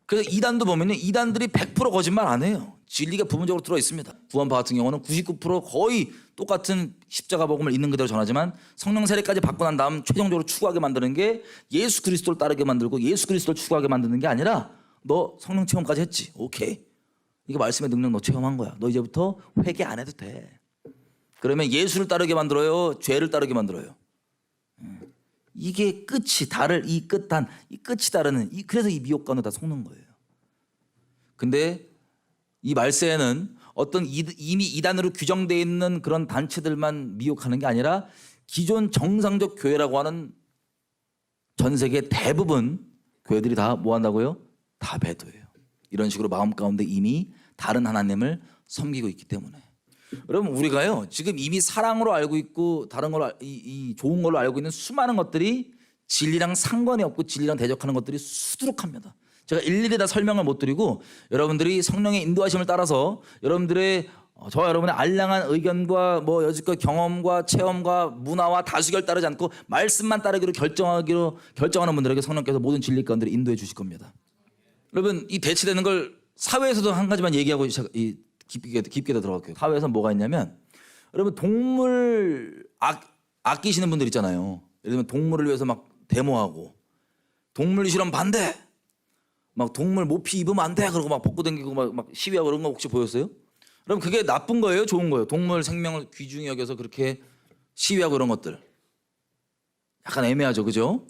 그래서 이단도 보면요, 이단들이 100% 거짓말 안 해요. 진리가 부분적으로 들어 있습니다. 구원파 같은 경우는 99% 거의 똑같은 십자가 복음을 있는 그대로 전하지만 성령 세례까지 받고 난 다음 최종적으로 추구하게 만드는 게 예수 그리스도를 따르게 만들고 예수 그리스도를 추구하게 만드는 게 아니라 너 성령 체험까지 했지? 오케이. 이거 말씀의 능력 너 체험한 거야. 너 이제부터 회개 안 해도 돼. 그러면 예수를 따르게 만들어요? 죄를 따르게 만들어요? 이게 끝이 다를 이 끝단 이 끝이 다르는 그래서 이 미혹관을 다 속는 거예요. 근데 이 말세에는 어떤 이미 이단으로 규정되어 있는 그런 단체들만 미혹하는 게 아니라 기존 정상적 교회라고 하는 전 세계 대부분 교회들이 다 뭐 한다고요? 다 배도해요. 이런 식으로 마음 가운데 이미 다른 하나님을 섬기고 있기 때문에. 여러분 우리가요 지금 이미 사랑으로 알고 있고 다른 걸로 이 좋은 걸로 알고 있는 수많은 것들이 진리랑 상관이 없고 진리랑 대적하는 것들이 수두룩합니다. 제가 일일이 다 설명을 못 드리고 여러분들이 성령의 인도하심을 따라서 여러분들의 저와 여러분의 알량한 의견과 여지껏 경험과 체험과 문화와 다수결 따르지 않고 말씀만 따르기로 결정하는 분들에게 성령께서 모든 진리 가운데 인도해 주실 겁니다. 여러분 이 대치되는 걸 사회에서도 한 가지만 얘기하고 깊게 들어갈게요. 사회에서 뭐가 있냐면 여러분 동물 아끼시는 분들 있잖아요. 예를 들면 동물을 위해서 막 데모하고 동물 실험 반대 막 동물 모피 입으면 안 돼 그러고 막 벗고 다니고 막 시위하고 그런 거 혹시 보였어요? 그럼 그게 나쁜 거예요? 좋은 거예요? 동물 생명을 귀중히 여겨서 그렇게 시위하고 이런 것들 약간 애매하죠, 그죠?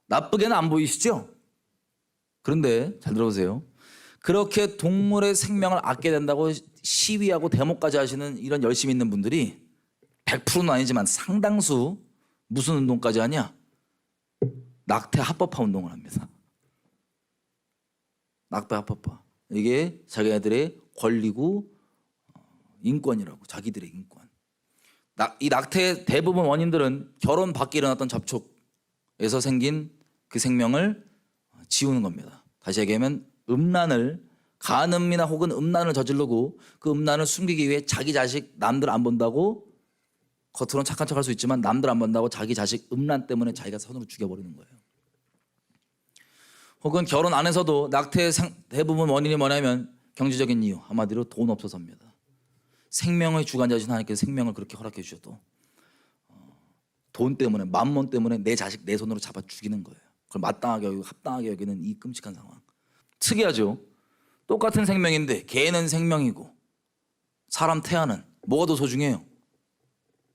나쁘게는 안 보이시죠? 그런데 잘 들어보세요. 그렇게 동물의 생명을 아껴야 된다고 시위하고 데모까지 하시는 이런 열심히 있는 분들이 100%는 아니지만 상당수 무슨 운동까지 하냐? 낙태 합법화 운동을 합니다. 낙태 합법화. 이게 자기네들의 권리고 인권이라고. 자기들의 인권. 이 낙태의 대부분 원인들은 결혼 밖에 일어났던 접촉에서 생긴 그 생명을 지우는 겁니다. 다시 얘기하면 가음이나 혹은 음란을 저지르고 그 음란을 숨기기 위해 자기 자식 남들 안 본다고 겉으로는 착한 척할 수 있지만 남들 안 본다고 자기 자식 음란 때문에 자기가 손으로 죽여버리는 거예요. 혹은 결혼 안에서도 낙태의 대부분 원인이 뭐냐면 경제적인 이유, 한마디로 돈 없어서입니다. 생명의 주관자신 하나님께서 생명을 그렇게 허락해 주셔도 돈 때문에 만몬 때문에 내 자식 내 손으로 잡아 죽이는 거예요. 그걸 마땅하게 여기고 합당하게 여기는 이 끔찍한 상황. 특이하죠. 똑같은 생명인데 개는 생명이고 사람 태아는 뭐가 더 소중해요?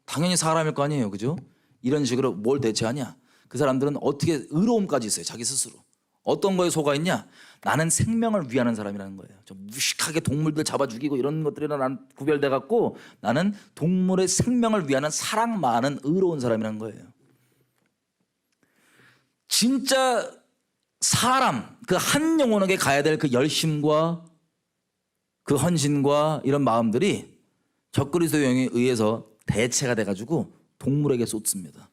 당연히 사람일 거 아니에요, 그죠? 이런 식으로 뭘 대체하냐? 그 사람들은 어떻게 의로움까지 있어요, 자기 스스로. 어떤 거에 속아 있냐? 나는 생명을 위하는 사람이라는 거예요. 좀 무식하게 동물들 잡아 죽이고 이런 것들이랑 난 구별돼 갖고 나는 동물의 생명을 위하는 사랑 많은 의로운 사람이라는 거예요. 진짜 사람 그 한 영혼에게 가야 될 그 열심과 그 헌신과 이런 마음들이 적그리스도의 영에 의해서 대체가 돼가지고 동물에게 쏟습니다.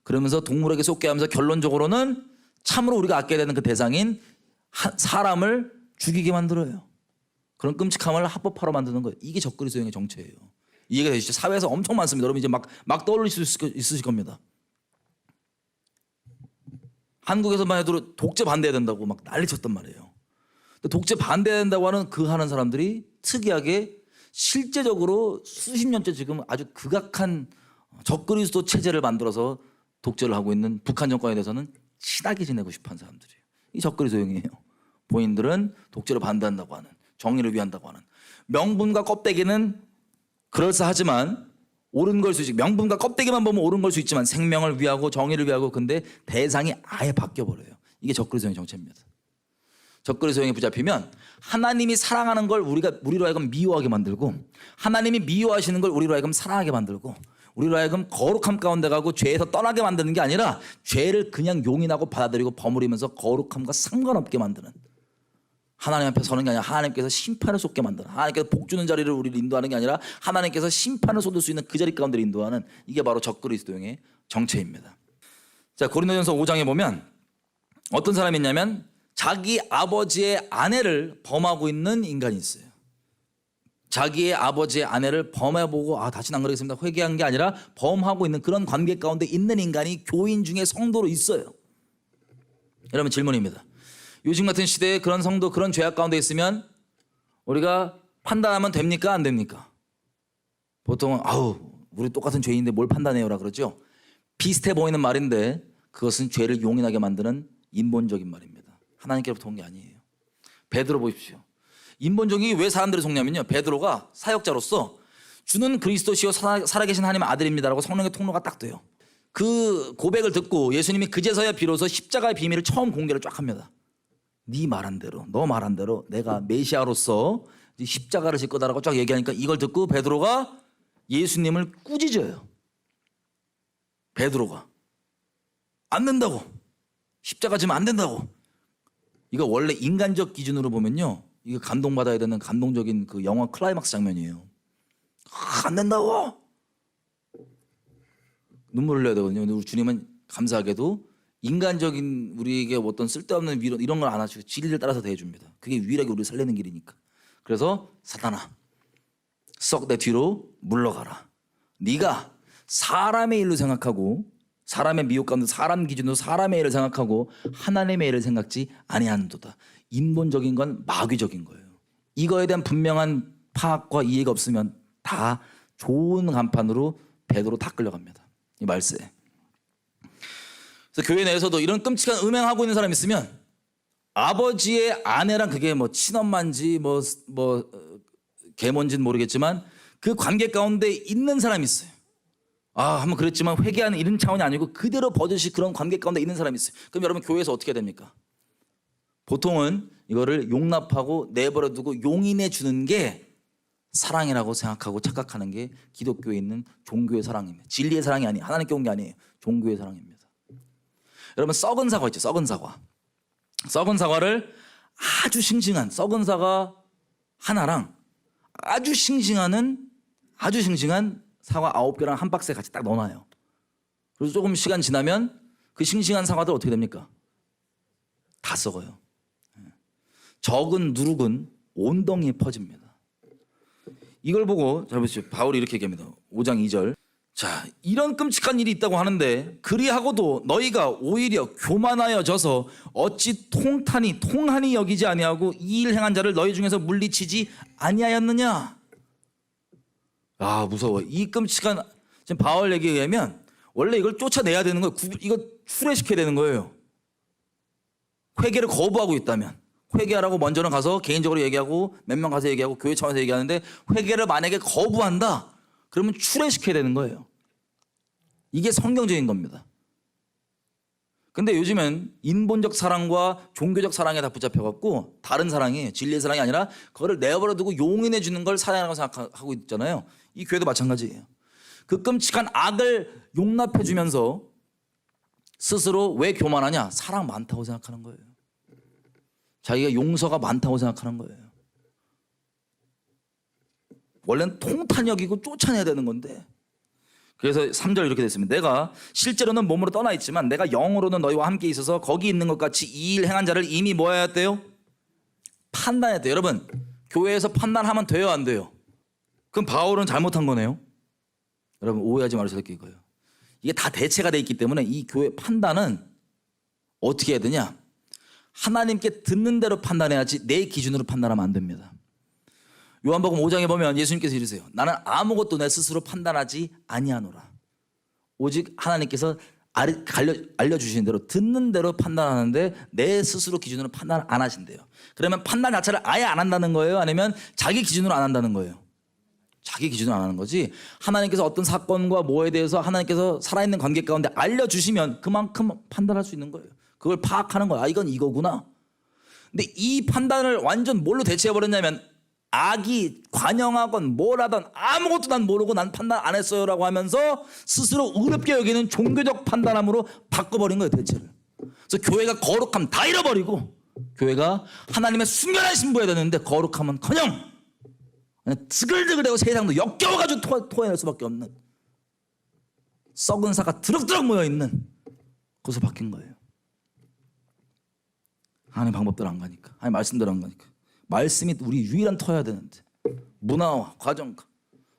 그러면서 동물에게 쏟게 하면서 결론적으로는 참으로 우리가 아껴야 되는 그 대상인 사람을 죽이게 만들어요. 그런 끔찍함을 합법화로 만드는 거예요. 이게 적그리스도의 영의 정체예요. 이해가 되시죠? 사회에서 엄청 많습니다. 여러분 이제 막 떠올릴 수 있으실 겁니다. 한국에서만 해도 독재 반대해야 된다고 막 난리쳤단 말이에요. 독재 반대해야 된다고 하는 사람들이 특이하게 실제적으로 수십 년째 지금 아주 극악한 적그리스도 체제를 만들어서 독재를 하고 있는 북한 정권에 대해서는 친하게 지내고 싶어하는 사람들이에요. 이 적그리스도형이에요. 본인들은 독재를 반대한다고 하는, 정의를 위한다고 하는. 명분과 껍데기는 그럴싸하지만 옳은 걸 수 있지. 명분과 껍데기만 보면 옳은 걸 수 있지만 생명을 위하고 정의를 위하고 근데 대상이 아예 바뀌어버려요. 이게 적그리스도형의 정체입니다. 적그리스도형에 붙잡히면 하나님이 사랑하는 걸 우리로 하여금 미워하게 만들고 하나님이 미워하시는 걸 우리로 하여금 사랑하게 만들고 우리로 하여금 거룩함 가운데 가고 죄에서 떠나게 만드는 게 아니라 죄를 그냥 용인하고 받아들이고 버무리면서 거룩함과 상관없게 만드는 하나님 앞에 서는 게 아니라 하나님께서 심판을 쏟게 만드는 하나님께서 복 주는 자리를 우리를 인도하는 게 아니라 하나님께서 심판을 쏟을 수 있는 그 자리 가운데 인도하는 이게 바로 적그리스도형의 정체입니다. 자, 고린도전서 5장에 보면 어떤 사람이 있냐면 자기 아버지의 아내를 범하고 있는 인간이 있어요. 자기의 아버지의 아내를 범해보고 다시는 안 그러겠습니다 회개한 게 아니라 범하고 있는 그런 관계 가운데 있는 인간이 교인 중에 성도로 있어요. 여러분 질문입니다. 요즘 같은 시대에 그런 성도 그런 죄악 가운데 있으면 우리가 판단하면 됩니까 안 됩니까? 보통은 우리 똑같은 죄인인데 뭘 판단해요라 그러죠. 비슷해 보이는 말인데 그것은 죄를 용인하게 만드는 인본적인 말입니다. 하나님께로부터 온 게 아니에요. 베드로 보십시오. 인본적이 왜 사람들을 속냐면요. 베드로가 사역자로서 주는 그리스도시요 살아계신 하나님의 아들입니다라고 성령의 통로가 딱 돼요. 그 고백을 듣고 예수님이 그제서야 비로소 십자가의 비밀을 처음 공개를 쫙 합니다. 네 말한 대로 너 말한 대로 내가 메시아로서 십자가를 질 거다라고 쫙 얘기하니까 이걸 듣고 베드로가 예수님을 꾸짖어요. 베드로가 안 된다고, 십자가 지면 안 된다고. 이거 원래 인간적 기준으로 보면요 이거 감동받아야 되는 감동적인 그 영화 클라이막스 장면이에요. 안 된다고 눈물 흘려야 되거든요. 근데 우리 주님은 감사하게도 인간적인 우리에게 어떤 쓸데없는 위로 이런 걸 안 하시고 진리를 따라서 대해줍니다. 그게 유일하게 우리를 살리는 길이니까. 그래서 사탄아 썩 내 뒤로 물러가라. 네가 사람의 일로 생각하고 사람의 미혹 가운데 사람 기준으로 사람의 일을 생각하고 하나님의 일을 생각지 아니한도다. 인본적인 건 마귀적인 거예요. 이거에 대한 분명한 파악과 이해가 없으면 다 좋은 간판으로 베드로 다 끌려갑니다. 이 말세에. 그래서 교회 내에서도 이런 끔찍한 음행하고 있는 사람이 있으면 아버지의 아내랑 그게 뭐 친엄마인지 뭐 계몬지는 모르겠지만 그 관계 가운데 있는 사람이 있어요. 한번 그랬지만 회개하는 이런 차원이 아니고 그대로 버젓이 그런 관계 가운데 있는 사람이 있어요. 그럼 여러분 교회에서 어떻게 해야 됩니까? 보통은 이거를 용납하고 내버려두고 용인해 주는 게 사랑이라고 생각하고 착각하는 게 기독교에 있는 종교의 사랑입니다. 진리의 사랑이 아니에요. 하나님께 온 게 아니에요. 종교의 사랑입니다. 여러분 썩은 사과 있죠. 썩은 사과. 썩은 사과를 아주 싱싱한 썩은 사과 하나랑 아주 싱싱한 사과 9개랑 한 박스에 같이 딱 넣어놔요. 그래서 조금 시간 지나면 그 싱싱한 사과들 어떻게 됩니까? 다 썩어요. 적은 누룩은 온덩이에 퍼집니다. 이걸 보고 잘 보시죠. 바울이 이렇게 얘기합니다. 5장 2절. 자, 이런 끔찍한 일이 있다고 하는데 그리하고도 너희가 오히려 교만하여져서 어찌 통한이 여기지 아니하고 이 일 행한 자를 너희 중에서 물리치지 아니하였느냐. 무서워. 이 끔찍한 지금 바울 얘기에 의하면 원래 이걸 쫓아내야 되는 거예요. 이거 출애시켜야 되는 거예요. 회개를 거부하고 있다면 회개하라고 먼저는 가서 개인적으로 얘기하고 몇 명 가서 얘기하고 교회 차원에서 얘기하는데 회개를 만약에 거부한다 그러면 출애시켜야 되는 거예요. 이게 성경적인 겁니다. 근데 요즘은 인본적 사랑과 종교적 사랑에 다 붙잡혀갖고 다른 사랑이 진리의 사랑이 아니라 그거를 내버려두고 용인해 주는 걸 사랑이라고 생각하고 있잖아요. 이 교회도 마찬가지예요. 그 끔찍한 악을 용납해 주면서 스스로 왜 교만하냐? 사랑 많다고 생각하는 거예요. 자기가 용서가 많다고 생각하는 거예요. 원래는 통탄 여기고 쫓아내야 되는 건데. 그래서 3절 이렇게 됐습니다. 내가 실제로는 몸으로 떠나 있지만 내가 영으로는 너희와 함께 있어서 거기 있는 것 같이 이 일 행한 자를 이미 뭐 해야 돼요? 판단해야 돼요. 여러분 교회에서 판단하면 돼요 안 돼요? 그럼 바울은 잘못한 거네요. 여러분 오해하지 말으셔야 될 거예요. 이게 다 대체가 돼 있기 때문에 이 교회 판단은 어떻게 해야 되냐? 하나님께 듣는 대로 판단해야지 내 기준으로 판단하면 안 됩니다. 요한복음 5장에 보면 예수님께서 이러세요. 나는 아무것도 내 스스로 판단하지 아니하노라. 오직 하나님께서 알려주시는 대로 듣는 대로 판단하는데 내 스스로 기준으로 판단 안 하신대요. 그러면 판단 자체를 아예 안 한다는 거예요? 아니면 자기 기준으로 안 한다는 거예요? 자기 기준으로 안 하는 거지. 하나님께서 어떤 사건과 뭐에 대해서 하나님께서 살아있는 관계 가운데 알려주시면 그만큼 판단할 수 있는 거예요. 그걸 파악하는 거야. 이건 이거구나. 근데 이 판단을 완전 뭘로 대체해버렸냐면 악이 관영하건 뭘 하든 아무것도 난 모르고 난 판단 안 했어요라고 하면서 스스로 의롭게 여기는 종교적 판단함으로 바꿔버린 거예요. 대체를. 그래서 교회가 거룩함 다 잃어버리고 교회가 하나님의 순결한 신부여야 되는데 거룩함은커녕 그냥 드글드글하고 세상도 역겨워가지고 토해낼 수밖에 없는 썩은 사가 드럭드럭 모여있는 곳으로 바뀐 거예요. 하나님 방법대로 안 가니까, 하나님 말씀대로 안 가니까. 말씀이 우리 유일한 터여야 되는데 문화와 과정과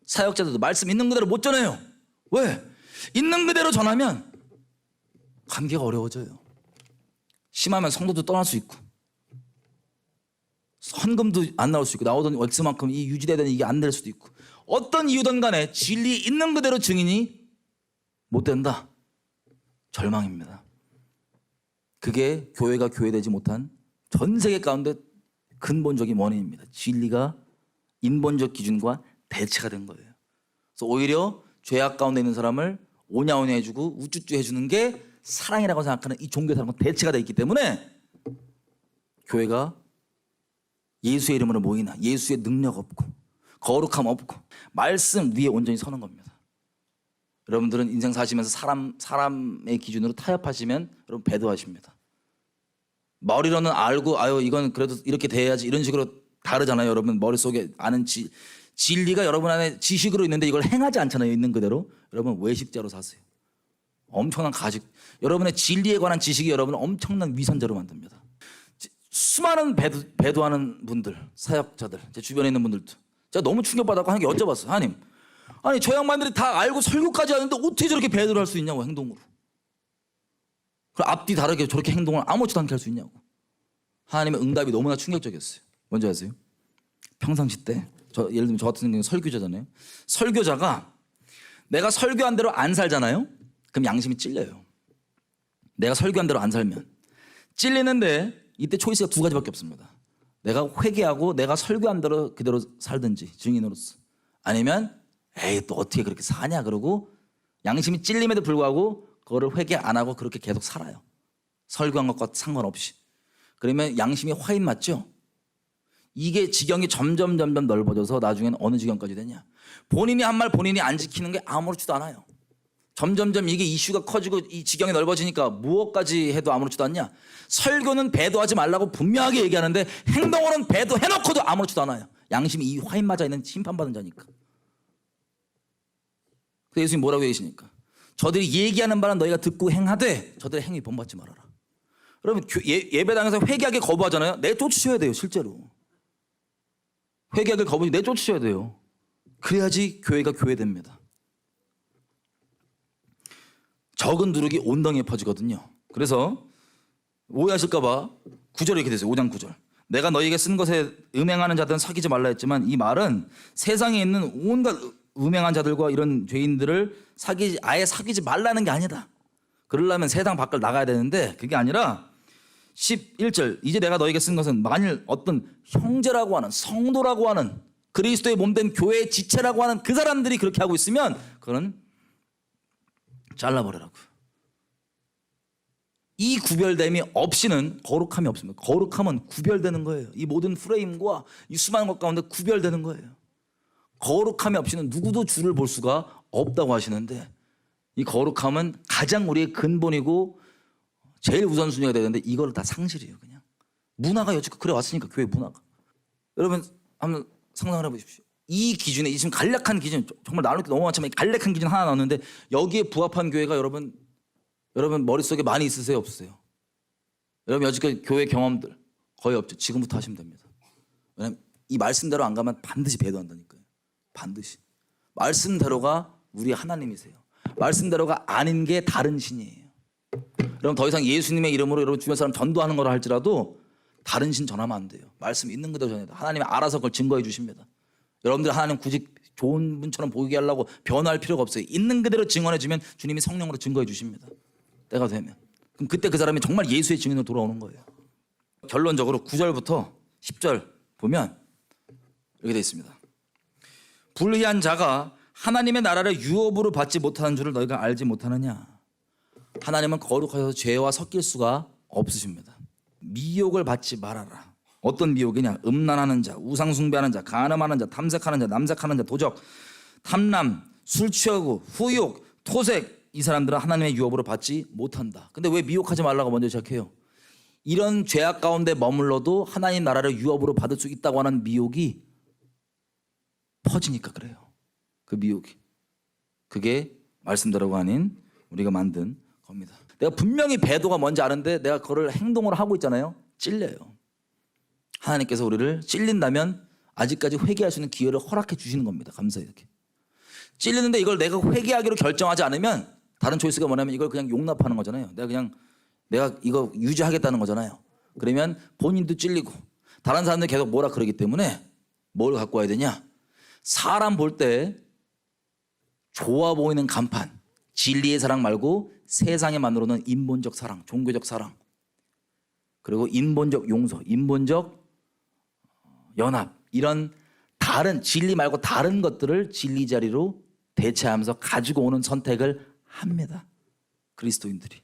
사역자들도 말씀 있는 그대로 못 전해요. 왜? 있는 그대로 전하면 관계가 어려워져요. 심하면 성도도 떠날 수 있고 헌금도 안 나올 수 있고 나오던 월수만큼 이 유지돼야 되는 이게 안 될 수도 있고 어떤 이유든 간에 진리 있는 그대로 증인이 못 된다. 절망입니다. 그게 교회가 교회되지 못한 전 세계 가운데 근본적인 원인입니다. 진리가 인본적 기준과 대체가 된 거예요. 그래서 오히려 죄악 가운데 있는 사람을 오냐오냐 해주고 우쭈쭈 해주는 게 사랑이라고 생각하는 이 종교 사람과 대체가 되어 있기 때문에 교회가 예수의 이름으로 모이나 예수의 능력 없고 거룩함 없고 말씀 위에 온전히 서는 겁니다. 여러분들은 인생 사시면서 사람의 기준으로 타협하시면 여러분 배도하십니다. 머리로는 알고 아유 이건 그래도 이렇게 돼야지 이런 식으로 다르잖아요. 여러분 머릿속에 아는 진리가 여러분 안에 지식으로 있는데 이걸 행하지 않잖아요. 있는 그대로. 여러분 외식자로 사세요. 엄청난 가식. 여러분의 진리에 관한 지식이 여러분을 엄청난 위선자로 만듭니다. 수많은 배도하는 분들, 사역자들, 제 주변에 있는 분들도 제가 너무 충격받았고 하나님께 여쭤봤어요. 하나님, 아니 저 양반들이 다 알고 설교까지 하는데 어떻게 저렇게 배도를 할 수 있냐고 행동으로. 그럼 앞뒤 다르게 저렇게 행동을 아무렇지도 않게 할 수 있냐고. 하나님의 응답이 너무나 충격적이었어요. 뭔지 아세요? 평상시 때 예를 들면 저 같은 경우는 설교자잖아요. 설교자가 내가 설교한 대로 안 살잖아요. 그럼 양심이 찔려요. 내가 설교한 대로 안 살면 찔리는데 이때 초이스가 두 가지밖에 없습니다. 내가 회개하고 내가 설교한 대로 그대로 살든지 증인으로서 아니면 에이 또 어떻게 그렇게 사냐 그러고 양심이 찔림에도 불구하고 그거를 회개 안 하고 그렇게 계속 살아요. 설교한 것과 상관없이. 그러면 양심이 화인 맞죠? 이게 지경이 점점 넓어져서 나중에는 어느 지경까지 되냐. 본인이 한 말 본인이 안 지키는 게 아무렇지도 않아요. 점점 이게 이슈가 커지고 이 지경이 넓어지니까 무엇까지 해도 아무렇지도 않냐. 설교는 배도하지 말라고 분명하게 얘기하는데 행동으로는 배도해놓고도 아무렇지도 않아요. 양심이 이 화인 맞아 있는 심판받은 자니까. 그래서 예수님 뭐라고 얘기하십니까? 저들이 얘기하는 바는 너희가 듣고 행하되 저들의 행위 본받지 말아라. 여러분 예배당에서 회개하기 거부하잖아요. 내쫓으셔야 돼요. 실제로 회개하기 거부하지 내쫓으셔야 돼요. 그래야지 교회가 교회됩니다. 적은 누룩이 온 땅에 퍼지거든요. 그래서 오해하실까 봐 9절에 이렇게 되세요. 5장 9절. 내가 너희에게 쓴 것에 음행하는 자들은 사귀지 말라 했지만 이 말은 세상에 있는 온갖 음행한 자들과 이런 죄인들을 아예 사귀지 말라는 게 아니다. 그러려면 세상 밖을 나가야 되는데 그게 아니라 11절 이제 내가 너에게 쓴 것은 만일 어떤 형제라고 하는 성도라고 하는 그리스도의 몸된 교회의 지체라고 하는 그 사람들이 그렇게 하고 있으면 그거는 잘라버리라고. 이 구별됨이 없이는 거룩함이 없습니다. 거룩함은 구별되는 거예요. 이 모든 프레임과 이 수많은 것 가운데 구별되는 거예요. 거룩함이 없이는 누구도 주를 볼 수가 없다고 하시는데 이 거룩함은 가장 우리의 근본이고 제일 우선순위가 되는데 이거를 다 상실이에요. 그냥 문화가 여지껏 그래 왔으니까 교회 문화가. 여러분 한번 상상을 해보십시오. 이 기준에 지금 간략한 기준 정말 나눌 게 너무 많지만 간략한 기준 하나 나왔는데 여기에 부합한 교회가 여러분 머릿속에 많이 있으세요 없으세요? 여러분 여지껏 교회 경험들 거의 없죠. 지금부터 하시면 됩니다. 왜냐하면 이 말씀대로 안 가면 반드시 배도한다니까요. 반드시. 말씀대로가 우리 하나님이세요. 말씀대로가 아닌 게 다른 신이에요. 여러분 더 이상 예수님의 이름으로 여러분 주변 사람 전도하는 거라 할지라도 다른 신 전하면 안 돼요. 말씀 있는 그대로 전해야 돼요. 하나님이 알아서 그걸 증거해 주십니다. 여러분들 하나님 굳이 좋은 분처럼 보이게 하려고 변화할 필요가 없어요. 있는 그대로 증언해 주면 주님이 성령으로 증거해 주십니다. 때가 되면. 그럼 그때 그 사람이 정말 예수의 증인으로 돌아오는 거예요. 결론적으로 9절부터 10절 보면 이렇게 되어 있습니다. 불의한 자가 하나님의 나라를 유업으로 받지 못하는 줄을 너희가 알지 못하느냐. 하나님은 거룩하셔서 죄와 섞일 수가 없으십니다. 미혹을 받지 말아라. 어떤 미혹이냐. 음란하는 자, 우상숭배하는 자, 간음하는 자, 탐색하는 자, 남색하는 자, 도적, 탐남, 술 취하고 후욕, 토색 이 사람들은 하나님의 유업으로 받지 못한다. 근데 왜 미혹하지 말라고 먼저 시작해요? 이런 죄악 가운데 머물러도 하나님 나라를 유업으로 받을 수 있다고 하는 미혹이 퍼지니까 그래요. 그 미혹이. 그게 말씀대로가 아닌 우리가 만든 겁니다. 내가 분명히 배도가 뭔지 아는데 내가 그거를 행동으로 하고 있잖아요. 찔려요. 하나님께서 우리를 찔린다면 아직까지 회개할 수 있는 기회를 허락해 주시는 겁니다. 감사히 이렇게. 찔리는데 이걸 내가 회개하기로 결정하지 않으면 다른 초이스가 뭐냐면 이걸 그냥 용납하는 거잖아요. 내가 이거 유지하겠다는 거잖아요. 그러면 본인도 찔리고 다른 사람들 계속 뭐라 그러기 때문에 뭘 갖고 와야 되냐? 사람 볼 때 좋아 보이는 간판, 진리의 사랑 말고 세상에 만들어놓은 인본적 사랑, 종교적 사랑, 그리고 인본적 용서, 인본적 연합, 이런 다른 진리 말고 다른 것들을 진리 자리로 대체하면서 가지고 오는 선택을 합니다. 그리스도인들이.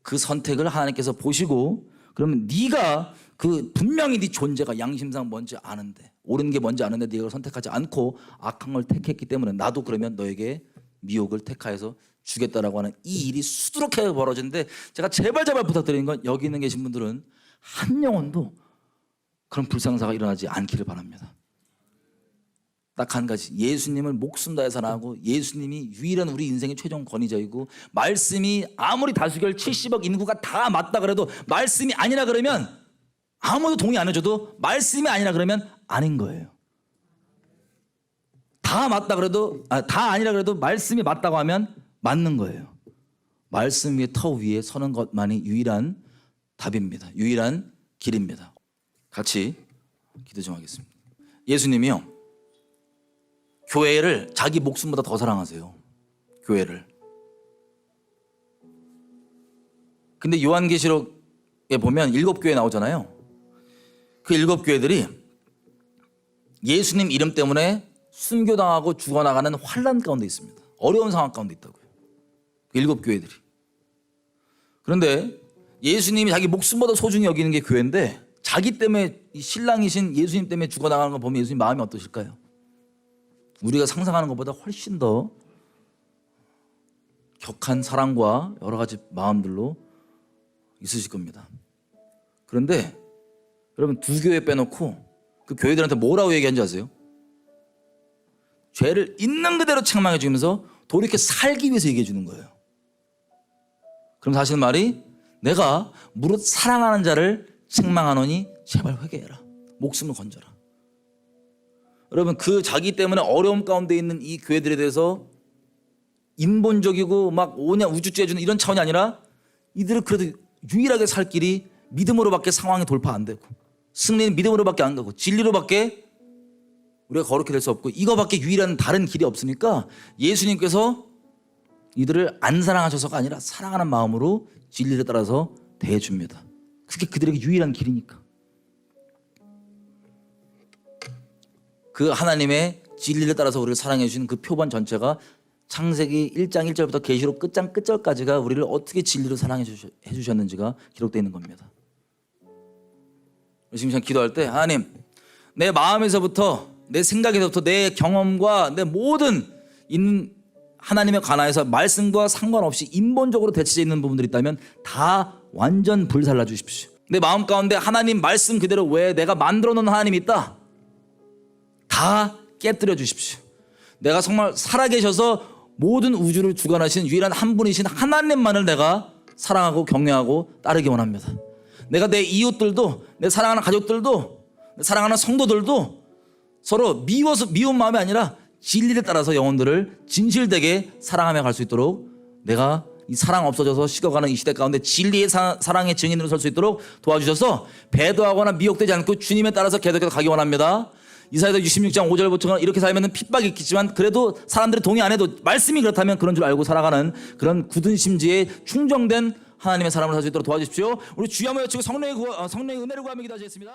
그 선택을 하나님께서 보시고 그러면 네가 그 분명히 네 존재가 양심상 뭔지 아는데 옳은 게 뭔지 아는데 네가 선택하지 않고 악한 걸 택했기 때문에 나도 그러면 너에게 미혹을 택하여서 주겠다라고 하는 이 일이 수두룩하게 벌어지는데 제가 제발 부탁드리는 건 여기 있는 계신 분들은 한 영혼도 그런 불상사가 일어나지 않기를 바랍니다. 딱 한 가지, 예수님을 목숨 다해 사랑하고 예수님이 유일한 우리 인생의 최종 권위자이고 말씀이 아무리 다수결 70억 인구가 다 맞다 그래도 말씀이 아니라 그러면 아무도 동의 안 해줘도 말씀이 아니라 그러면 아닌 거예요. 다 맞다 그래도 다 아니라 그래도 말씀이 맞다고 하면 맞는 거예요. 말씀 위에 터 위에 서는 것만이 유일한 답입니다. 유일한 길입니다. 같이 기도 좀 하겠습니다. 예수님이요, 교회를 자기 목숨보다 더 사랑하세요. 교회를. 근데 요한계시록에 보면 7교회 나오잖아요. 그 7교회들이 예수님 이름 때문에 순교당하고 죽어나가는 환난 가운데 있습니다. 어려운 상황 가운데 있다고요. 그 7교회들이. 그런데 예수님이 자기 목숨보다 소중히 여기는 게 교회인데 자기 때문에 신랑이신 예수님 때문에 죽어나가는 거 보면 예수님 마음이 어떠실까요? 우리가 상상하는 것보다 훨씬 더 격한 사랑과 여러 가지 마음들로 있으실 겁니다. 그런데 여러분 두 교회 빼놓고 그 교회들한테 뭐라고 얘기한지 아세요? 죄를 있는 그대로 책망해 주면서 돌이켜 살기 위해서 얘기해 주는 거예요. 그럼 사실 말이 내가 무릇 사랑하는 자를 책망하노니 제발 회개해라. 목숨을 건져라. 여러분 그 자기 때문에 어려움 가운데 있는 이 교회들에 대해서 인본적이고 막 오냐 우주주의 주는 이런 차원이 아니라 이들은 그래도 유일하게 살 길이 믿음으로밖에 상황이 돌파 안 되고 승리는 믿음으로밖에 안 가고 진리로밖에 우리가 거룩히 될 수 없고 이거밖에 유일한 다른 길이 없으니까 예수님께서 이들을 안 사랑하셔서가 아니라 사랑하는 마음으로 진리를 따라서 대해줍니다. 그게 그들에게 유일한 길이니까. 그 하나님의 진리를 따라서 우리를 사랑해 주시는 그 표본 전체가 창세기 1장 1절부터 계시록 끝장 끝절까지가 우리를 어떻게 진리로 사랑해 주셨는지가 기록되어 있는 겁니다. 지금 제가 기도할 때 하나님 내 마음에서부터 내 생각에서부터 내 경험과 내 모든 있는 하나님에 관하여서 말씀과 상관없이 인본적으로 대치되어 있는 부분들이 있다면 다 완전 불살라 주십시오. 내 마음 가운데 하나님 말씀 그대로 왜 내가 만들어 놓은 하나님이 있다 다 깨뜨려 주십시오. 내가 정말 살아계셔서 모든 우주를 주관하신 유일한 한 분이신 하나님만을 내가 사랑하고 경외하고 따르기 원합니다. 내가 내 이웃들도 내 사랑하는 가족들도 내 사랑하는 성도들도 서로 미운 마음이 아니라 진리를 따라서 영혼들을 진실되게 사랑하며 갈 수 있도록 내가 이 사랑 없어져서 식어가는 이 시대 가운데 진리의 사랑의 증인으로 설 수 있도록 도와주셔서 배도하거나 미혹되지 않고 주님에 따라서 계속해서 가기 원합니다. 이사야서 66장 5절부터는 이렇게 살면 핍박이 있겠지만 그래도 사람들이 동의 안 해도 말씀이 그렇다면 그런 줄 알고 살아가는 그런 굳은 심지에 충정된 하나님의 사람을 살 수 있도록 도와주십시오. 우리 주여 한번 외치고 성령의 은혜를 구하며 기도하시겠습니다.